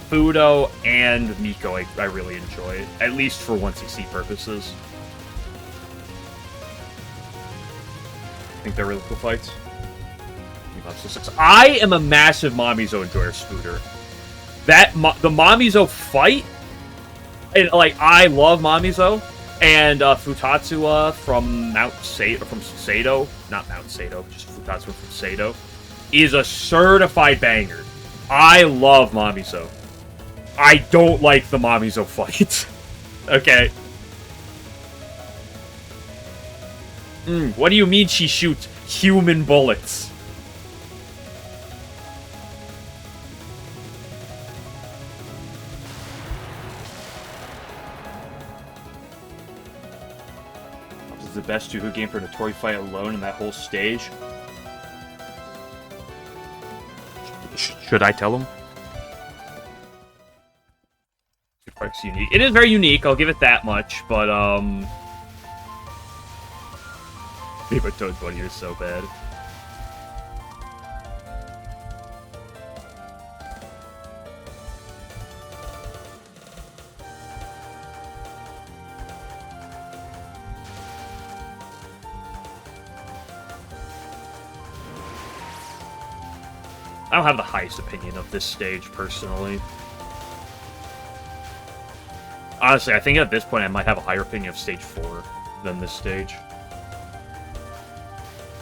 Fudo, and Miko I really enjoy. At least for 1cc purposes. I think they're really cool fights. I am a massive Mamizo enjoyer, Scooter. The Mamizo fight... And, like, I love Mamizo, and Futatsu from Sado, not Mount Sado, just Futatsu from Sado, is a certified banger. I love Mamizo. I don't like the Mamizo fight. Okay. What do you mean she shoots human bullets? The best Touhou game for Notori fight alone in that whole stage. Should I tell him? Park's unique. It is very unique, I'll give it that much, but Paper Toad Bunny is so bad. I don't have the highest opinion of this stage, personally. Honestly, I think at this point I might have a higher opinion of Stage 4 than this stage.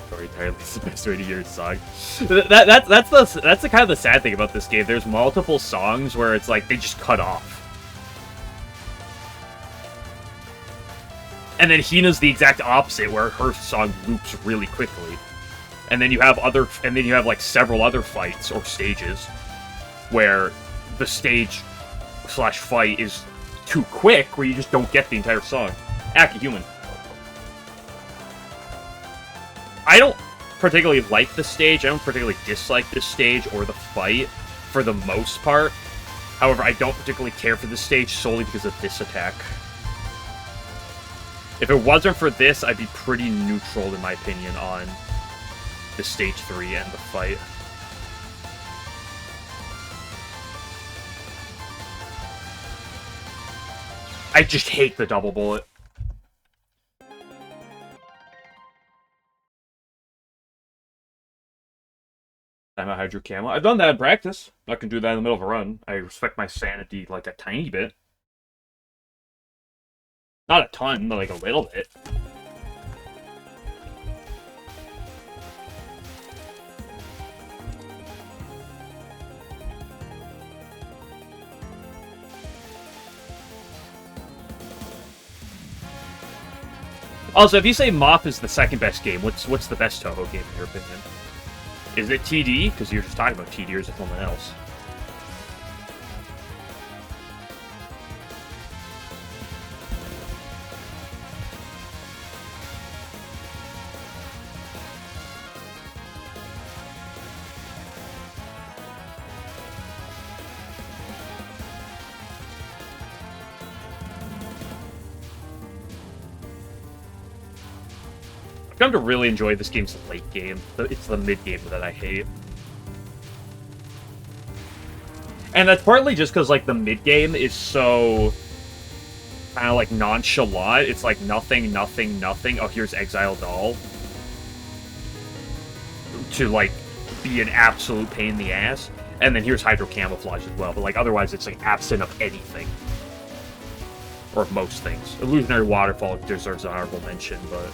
Sorry, entirely the best way to hear a song. That's the kind of the sad thing about this game. There's multiple songs where it's like, they just cut off. And then Hina's the exact opposite, where her song loops really quickly. And then you have like several other fights or stages where the stage / fight is too quick, where you just don't get the entire song. Akihuman. I don't particularly like the stage. I don't particularly dislike this stage or the fight for the most part. However, I don't particularly care for this stage solely because of this attack. If it wasn't for this, I'd be pretty neutral in my opinion on the Stage 3 and the fight. I just hate the double bullet. Time out Hydro Camo. I've done that in practice. I can do that in the middle of a run. I respect my sanity like a tiny bit. Not a ton, but like a little bit. Also, if you say Mop is the second best game, what's the best Touhou game in your opinion? Is it TD? Because you're just talking about TD, or is it someone else? I've come to really enjoy this game's late game. It's the mid game that I hate. And that's partly just because, like, the mid-game is so kind of, like, nonchalant. It's like nothing, nothing, nothing. Oh, here's Exile Doll. To, like, be an absolute pain in the ass. And then here's Hydro Camouflage as well. But, like, otherwise it's, like, absent of anything. Or of most things. Illusionary Waterfall deserves an honorable mention, but...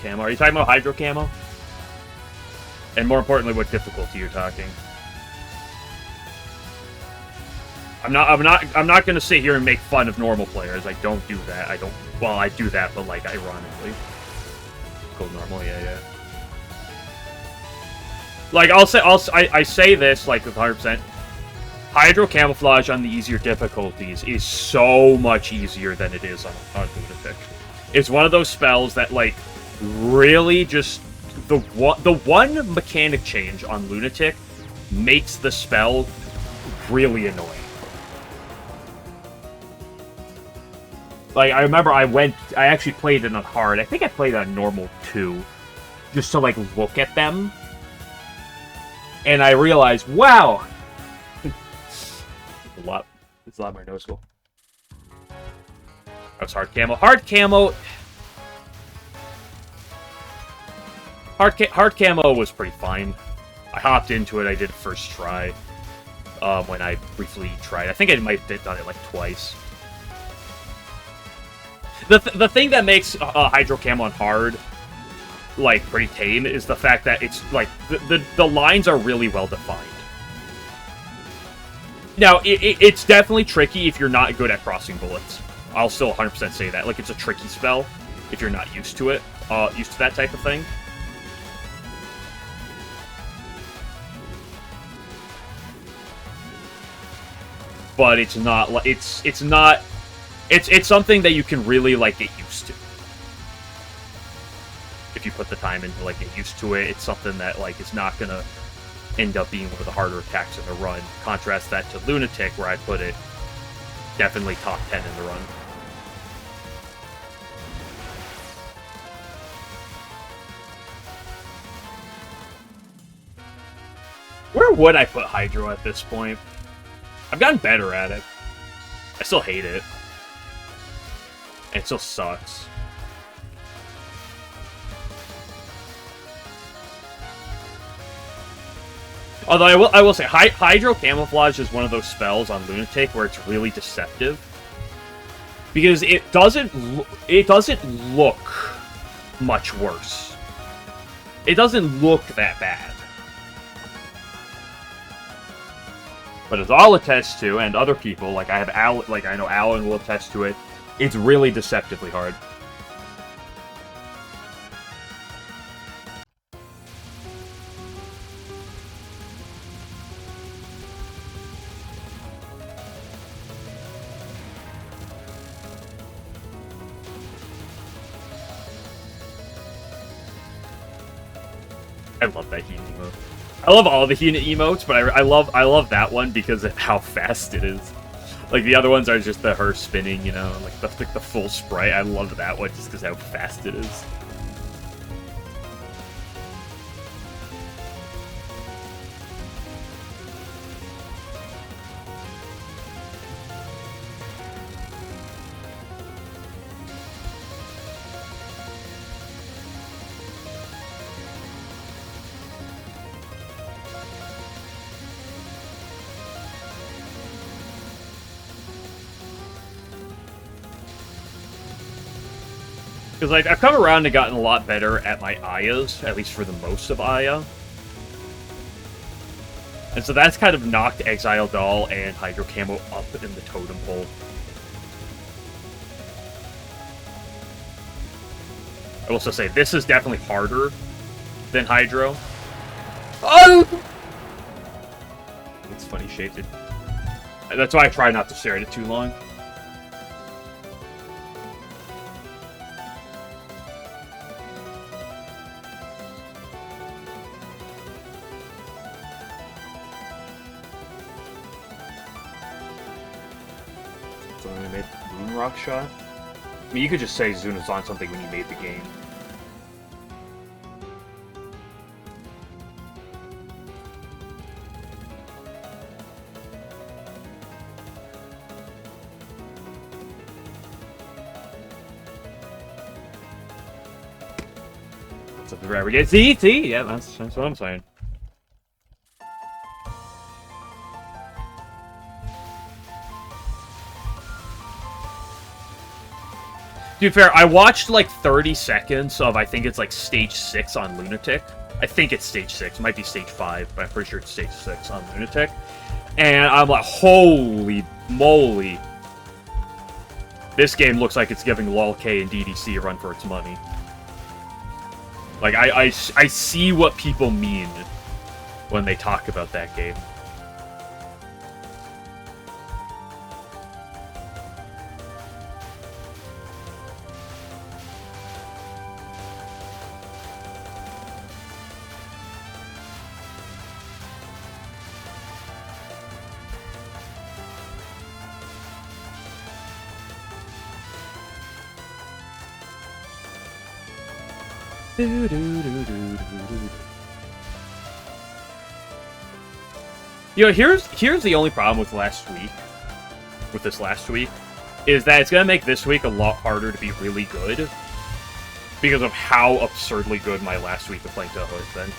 Camo. Are you talking about Hydro Camo? And more importantly, what difficulty you're talking? I'm not gonna sit here and make fun of normal players. I don't do that. I don't. Well, I do that, but like ironically. Go normal, yeah. Like I say this like with 100%. Hydro Camouflage on the easier difficulties is so much easier than it is on Lunatic. It's one of those spells that like really just the one mechanic change on Lunatic makes the spell really annoying. Like, I remember I actually played it on hard. I think I played it on normal too, just to like look at them, and I realized, wow, it's a lot more noticeable. That's hard camo. Hard camo was pretty fine. I hopped into it. I did it first try. When I briefly tried, I think I might have done it like twice. The thing that makes Hydro Camo on hard like pretty tame is the fact that it's like the lines are really well defined. Now it's definitely tricky if you're not good at crossing bullets. I'll still 100% say that. Like, it's a tricky spell if you're not used to it, used to that type of thing. But it's not like it's something that you can really like get used to. If you put the time in to like get used to it, it's something that like is not gonna end up being one of the harder attacks in the run. Contrast that to Lunatic, where I put it definitely top 10 in the run. Where would I put Hydro at this point? I've gotten better at it. I still hate it. And it still sucks. Although I will say, Hydro Camouflage is one of those spells on Lunatic where it's really deceptive. Because it doesn't look much worse. It doesn't look that bad. But as I'll attest to, and other people, like I know Alan will attest to it, it's really deceptively hard. I love that heat emote. I love all the heat emotes, but I love that one because of how fast it is. Like, the other ones are just her spinning, you know, like the full sprite. I love that one just because how fast it is. Because, like, I've come around and gotten a lot better at my Ayas, at least for the most of Aya. And so that's kind of knocked Exile Doll and Hydro Camo up in the totem pole. I will also say, this is definitely harder than Hydro. Oh! It's funny shaped. That's why I try not to stare at it too long. when we made Moonrock Shot? I mean, you could just say Zune was on something when you made the game. That's a rarity. See? Yeah, that's what I'm saying. To be fair, I watched like 30 seconds of, I think it's like stage 6 on Lunatic. I think it's stage 6. It might be stage 5, but I'm pretty sure it's stage 6 on Lunatic. And I'm like, holy moly. This game looks like it's giving LOL-K and DDC a run for its money. Like, I see what people mean when they talk about that game. You know, here's the only problem with this last week, is that it's gonna make this week a lot harder to be really good because of how absurdly good my last week of playing Touhou has been.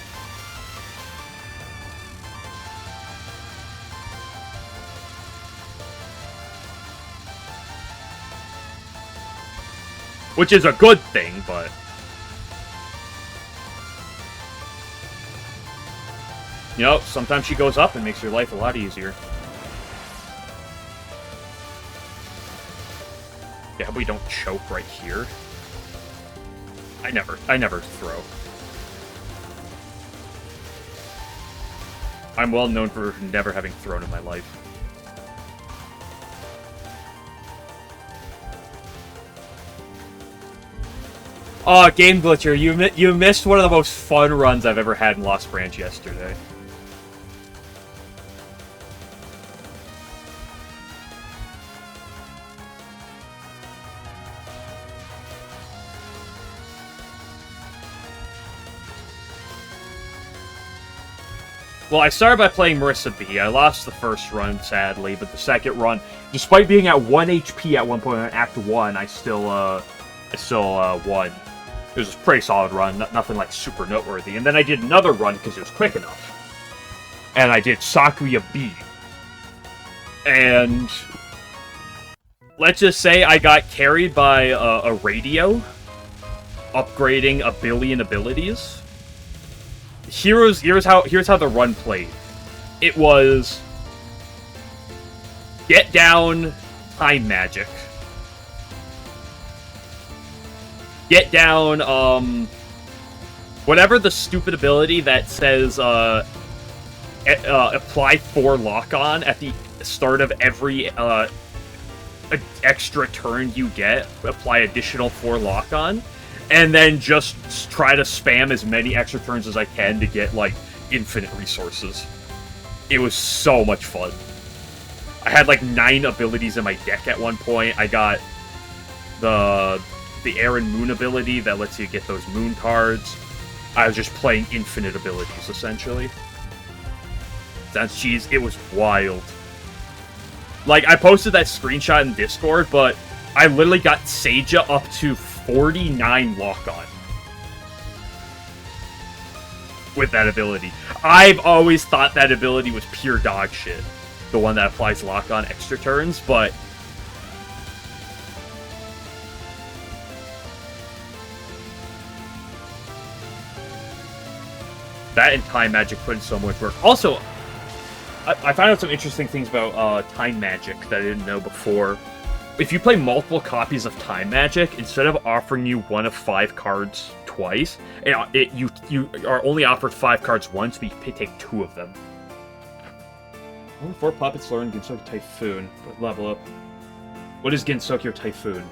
Which is a good thing, but... You know, sometimes she goes up and makes your life a lot easier. Yeah, we don't choke right here. I never throw. I'm well known for never having thrown in my life. Oh, Game Glitcher, you missed one of the most fun runs I've ever had in Lost Branch yesterday. Well, I started by playing Marissa B. I lost the first run, sadly, but the second run, despite being at 1 HP at one point in Act 1, I still won. It was a pretty solid run, nothing like super noteworthy. And then I did another run because it was quick enough. And I did Sakuya B. And let's just say I got carried by a radio, upgrading 1 billion abilities. Here's how the run played. It was get down time magic. Get down whatever the stupid ability that says apply 4 lock-on at the start of every extra turn you get. Apply additional 4 lock-on. And then just try to spam as many extra turns as I can to get, like, infinite resources. It was so much fun. I had, like, 9 abilities in my deck at one point. I got the Air and Moon ability that lets you get those Moon cards. I was just playing infinite abilities, essentially. It was wild. Like, I posted that screenshot in Discord, but I literally got Seija up to 49 lock-on with that ability. I've always thought that ability was pure dog shit, the one that applies lock-on extra turns, but that and Time Magic put in so much work. Also, I found out some interesting things about Time Magic that I didn't know before. If you play multiple copies of Time Magic, instead of offering you 1 of 5 cards twice, you are only offered 5 cards once, but you take 2 of them. Only 4 puppets learn Gensokyo Typhoon, but level up. What is Gensokyo Typhoon?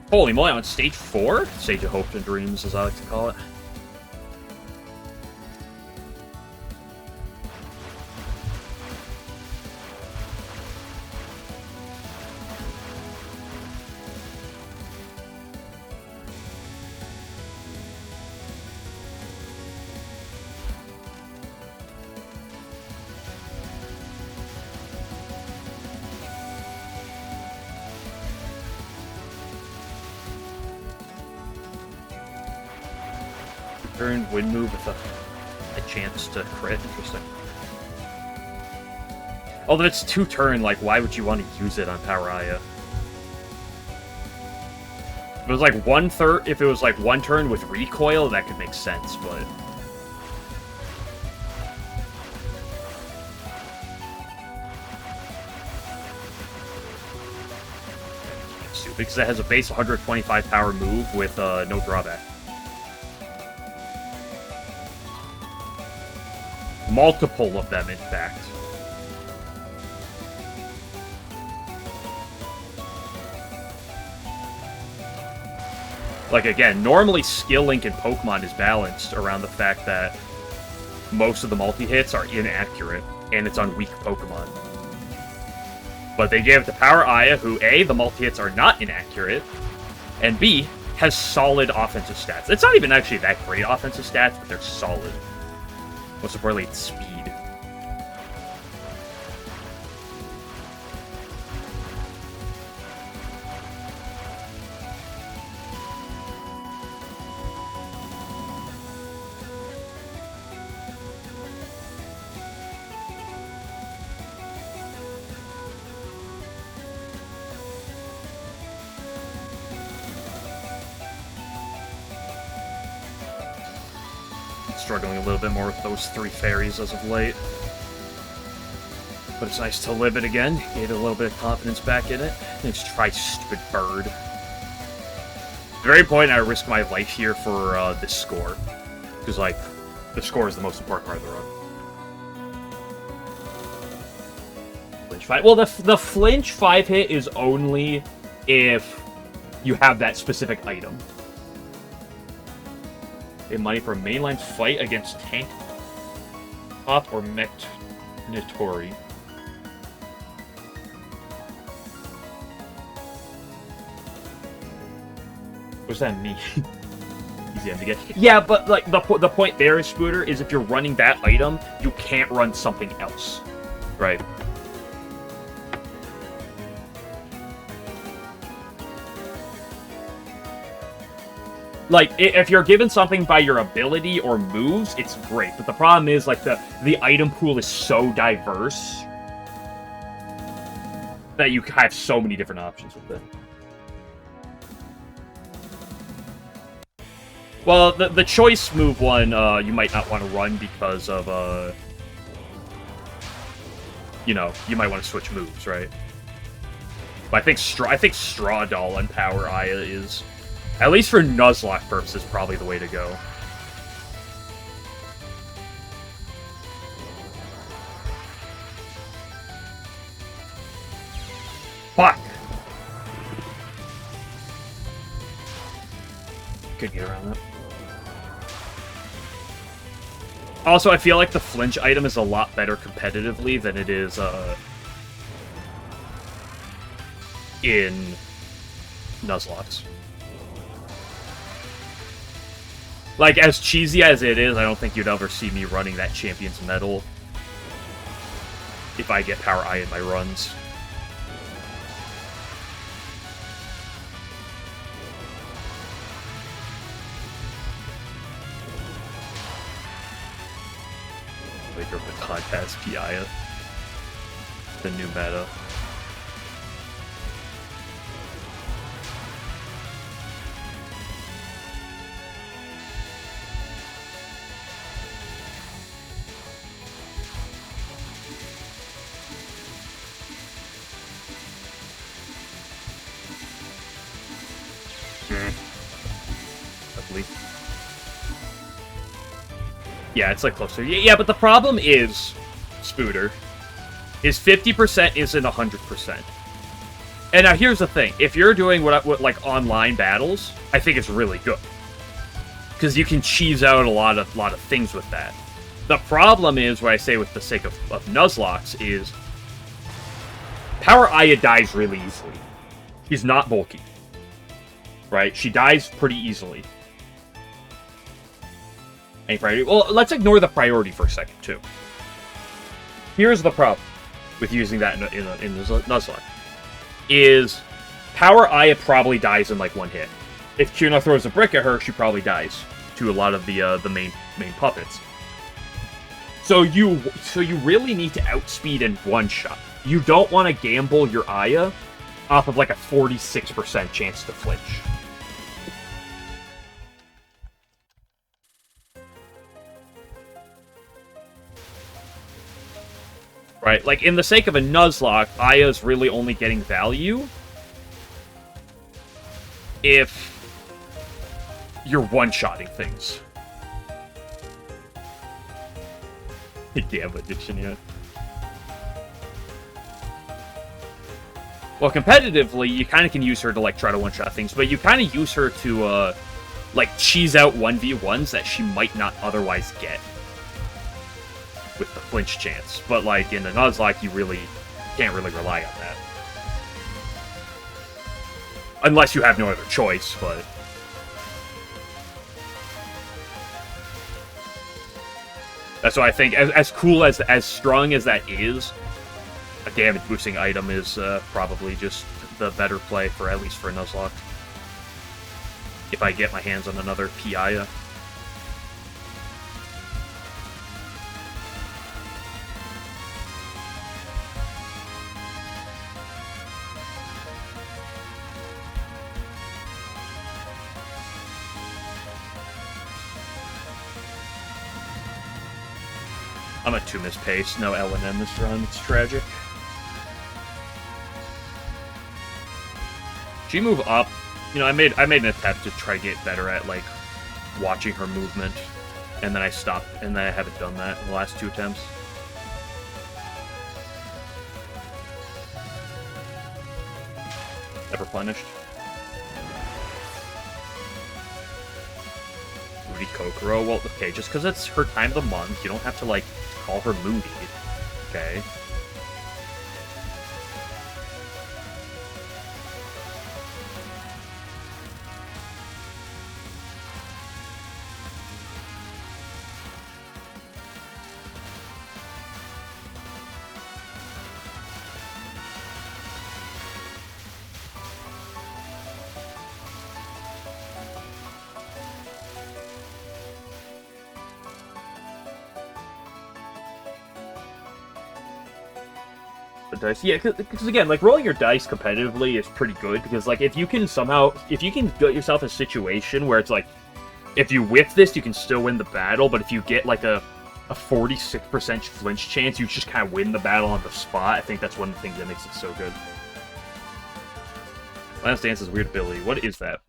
Holy moly, I'm on stage 4? Stage of Hopes and Dreams, as I like to call it. Turn, wind move with a chance to crit. Interesting. Although it's 2-turn, like, why would you want to use it on Power Aya? If it was like if it was like 1 turn with recoil, that could make sense, but... Stupid, because it has a base 125 power move with no drawback. Multiple of them, in fact. Like, again, normally skill link in Pokemon is balanced around the fact that most of the multi-hits are inaccurate, and it's on weak Pokemon. But they gave it to Power Aya, who, A, the multi-hits are not inaccurate, and B, has solid offensive stats. It's not even actually that great offensive stats, but they're solid. Most importantly, it's speed. Struggling a little bit more with those 3 fairies as of late. But it's nice to live it again. Get a little bit of confidence back in it. Let's try stupid bird. At the very point I risk my life here for this score. Because, like, the score is the most important part of the run. Flinch 5. Well, the flinch 5-hit is only if you have that specific item. Pay money for a mainline fight against Tank Top or Mechnitori. What does that mean? Easy to get. Yeah, but like the point there is, Spooter, is if you're running that item, you can't run something else, right? Like, if you're given something by your ability or moves, it's great. But the problem is, like, the item pool is so diverse that you have so many different options with it. Well, the choice move one, you might not want to run because of, you know, you might want to switch moves, right? But I think Straw Doll on Power Aya is... At least for Nuzlocke purposes, probably the way to go. Fuck! Could get around that. Also, I feel like the flinch item is a lot better competitively than it is, in Nuzlocke. Like, as cheesy as it is, I don't think you'd ever see me running that Champion's Medal if I get Power Eye in my runs. Like, your Baton Pass Piaya. The new meta. Yeah, it's like closer. Yeah, but the problem is, Spooter, is 50% isn't 100%. And now here's the thing: if you're doing what like online battles, I think it's really good because you can cheese out a lot of things with that. The problem is, what I say with the sake of Nuzlocke is, Power Aya dies really easily. She's not bulky, right? She dies pretty easily. Any priority? Well, let's ignore the priority for a second, too. Here's the problem with using that in Nuzlocke. Is Power Aya probably dies in, like, one hit. If Kuna throws a brick at her, she probably dies. to a lot of the main puppets. So you really need to outspeed and one-shot. You don't want to gamble your Aya off of like a 46% chance to flinch. Right, like in the sake of a Nuzlocke, Aya's really only getting value if you're one-shotting things. Gamble addiction, yeah. Well, competitively, you kind of can use her to, like, try to one-shot things, but you kind of use her to, like, cheese out 1v1s that she might not otherwise get with the flinch chance. But, like, in the Nuzlocke, you really can't really rely on that. Unless you have no other choice, but... That's why I think, as cool as strong as that is, a damage boosting item is probably just the better play for at least for a Nuzlocke. If I get my hands on another Piaya. I'm at 2 miss pace, no LNN this run, it's tragic. She move up. You know, I made an attempt to try to get better at, like, watching her movement, and then I stopped, and then I haven't done that in the last 2 attempts. Never replenished. Moody Kokoro, well, okay, just because it's her time of the month, you don't have to, like, call her moody, okay? Dice. Yeah, because again, like, rolling your dice competitively is pretty good, because, like, if you can get yourself a situation where it's like, if you whiff this, you can still win the battle, but if you get, like, a 46% flinch chance, you just kind of win the battle on the spot. I think that's one of the things that makes it so good. Last Dance's weird ability. What is that?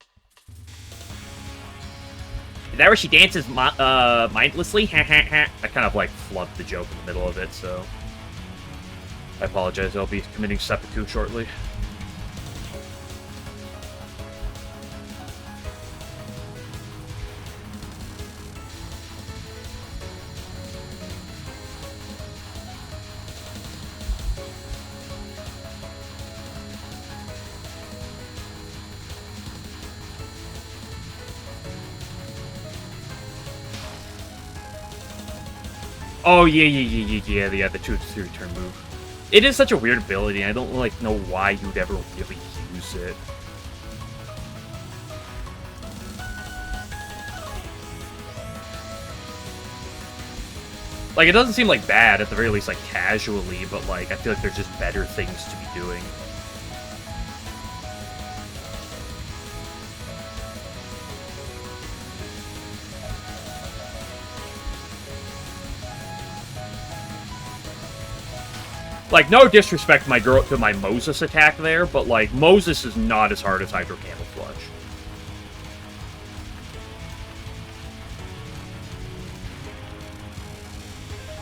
Is that where she dances mindlessly? Ha ha ha. I kind of, like, flubbed the joke in the middle of it, so... I apologize, I'll be committing seppuku shortly. Oh, yeah, the 2-3 turn move. It is such a weird ability, and I don't, like, know why you'd ever really use it. Like, it doesn't seem, like, bad, at the very least, like, casually, but, like, I feel like there's just better things to be doing. Like, no disrespect to my Moses attack there, but, like, Moses is not as hard as Hydro Camouflage.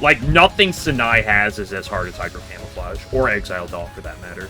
Like, nothing Sanai has is as hard as Hydro Camouflage, or Exile Doll, for that matter.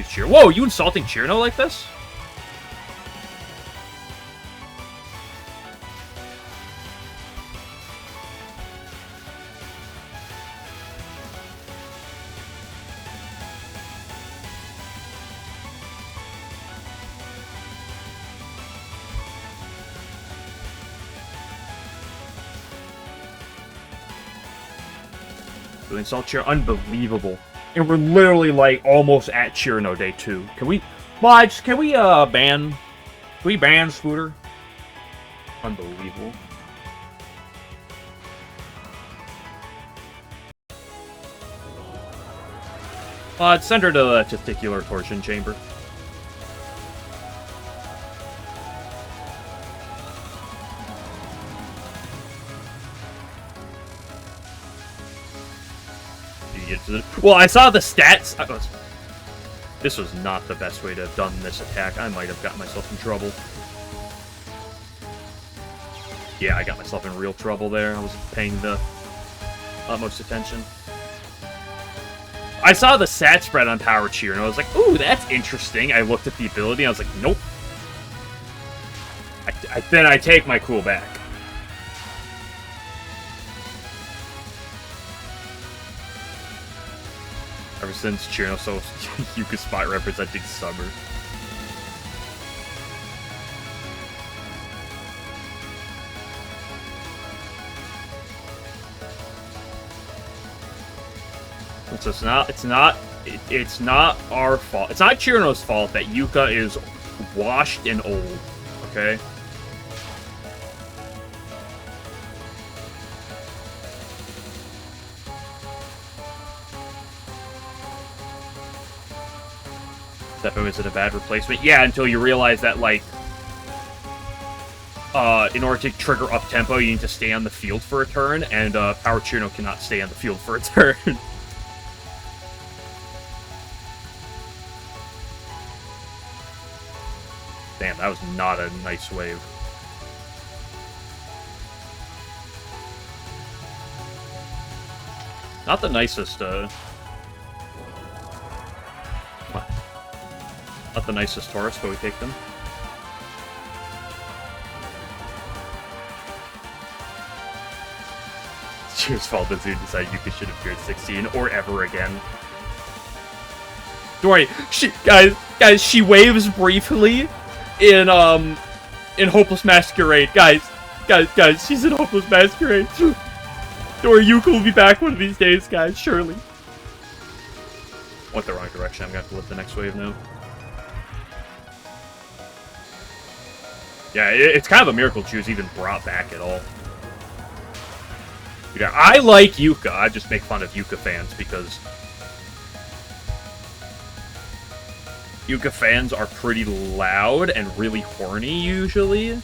accuse Chiro. Whoa, you insulting Chirno like this? To insult Chirno, unbelievable. And we're literally, like, almost at Chirno Day 2. Can we... Mods, can we, ban... Can we ban Scooter? Unbelievable. Mods, send her to the testicular torsion chamber. Well, I saw the stats. This was not the best way to have done this attack. I might have gotten myself in trouble. Yeah, I got myself in real trouble there. I wasn't paying the utmost attention. I saw the stat spread on Power Cheer, and I was like, ooh, that's interesting. I looked at the ability, and I was like, nope. Then I take my cool back. Ever since Chirno so Yuka spot representing summer. So it's not our fault. It's not Chirno's fault that Yuka is washed and old. Okay. Definitely, is it a bad replacement? Yeah, until you realize that, like, in order to trigger up tempo, you need to stay on the field for a turn, and Power Chirno cannot stay on the field for a turn. Damn, that was not a nice wave. Not the nicest, Not the nicest Taurus, but we take them. It's Cheer's fault that Zoom decided Yuka should appear at 16 or ever again. Don't worry, guys, she waves briefly in Hopeless Masquerade. Guys, she's in Hopeless Masquerade. Don't worry, Yuka will be back one of these days, guys, surely. Went the wrong direction, I'm gonna have to lift the next wave now. Yeah, it's kind of a miracle she was even brought back at all. Yeah, I like Yuka. I just make fun of Yuka fans because Yuka fans are pretty loud and really horny usually.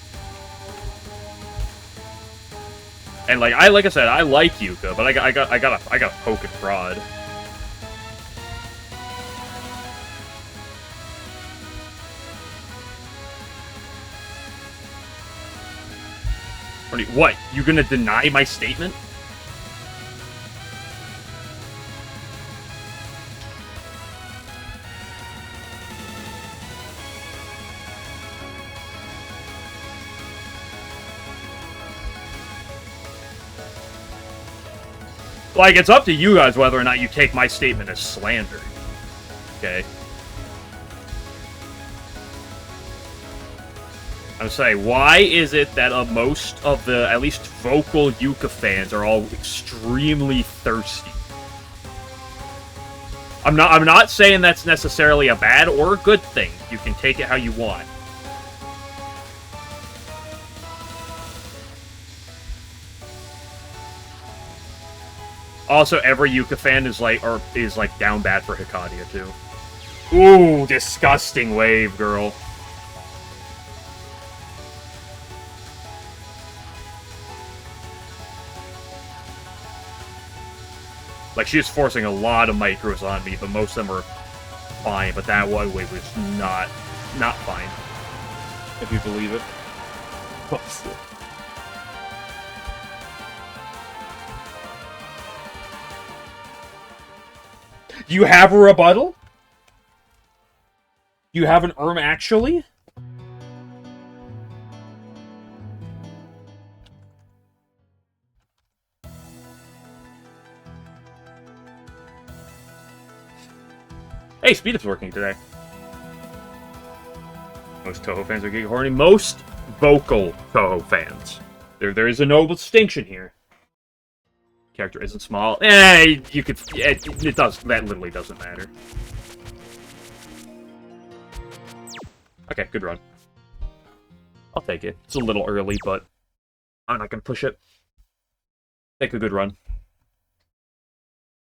And like I said, I like Yuka, but I gotta poke and prod. What? You gonna deny my statement? Like, it's up to you guys whether or not you take my statement as slander. Okay? I'm saying, why is it that most of the, at least vocal Yuka fans are all extremely thirsty? I'm not saying that's necessarily a bad or a good thing. You can take it how you want. Also, every Yuka fan is like down bad for Hikadia too. Ooh, disgusting wave, girl. Like, she was forcing a lot of micros on me, but most of them are fine. But that one wave was not fine, if you believe it. Do you have a rebuttal? You have an actually? Hey, Speed Up's working today. Most Touhou fans are Giga Horny. Most vocal Touhou fans. There is a noble distinction here. Character isn't small. You could. It does. That literally doesn't matter. Okay, good run. I'll take it. It's a little early, but I'm not gonna push it. Take a good run.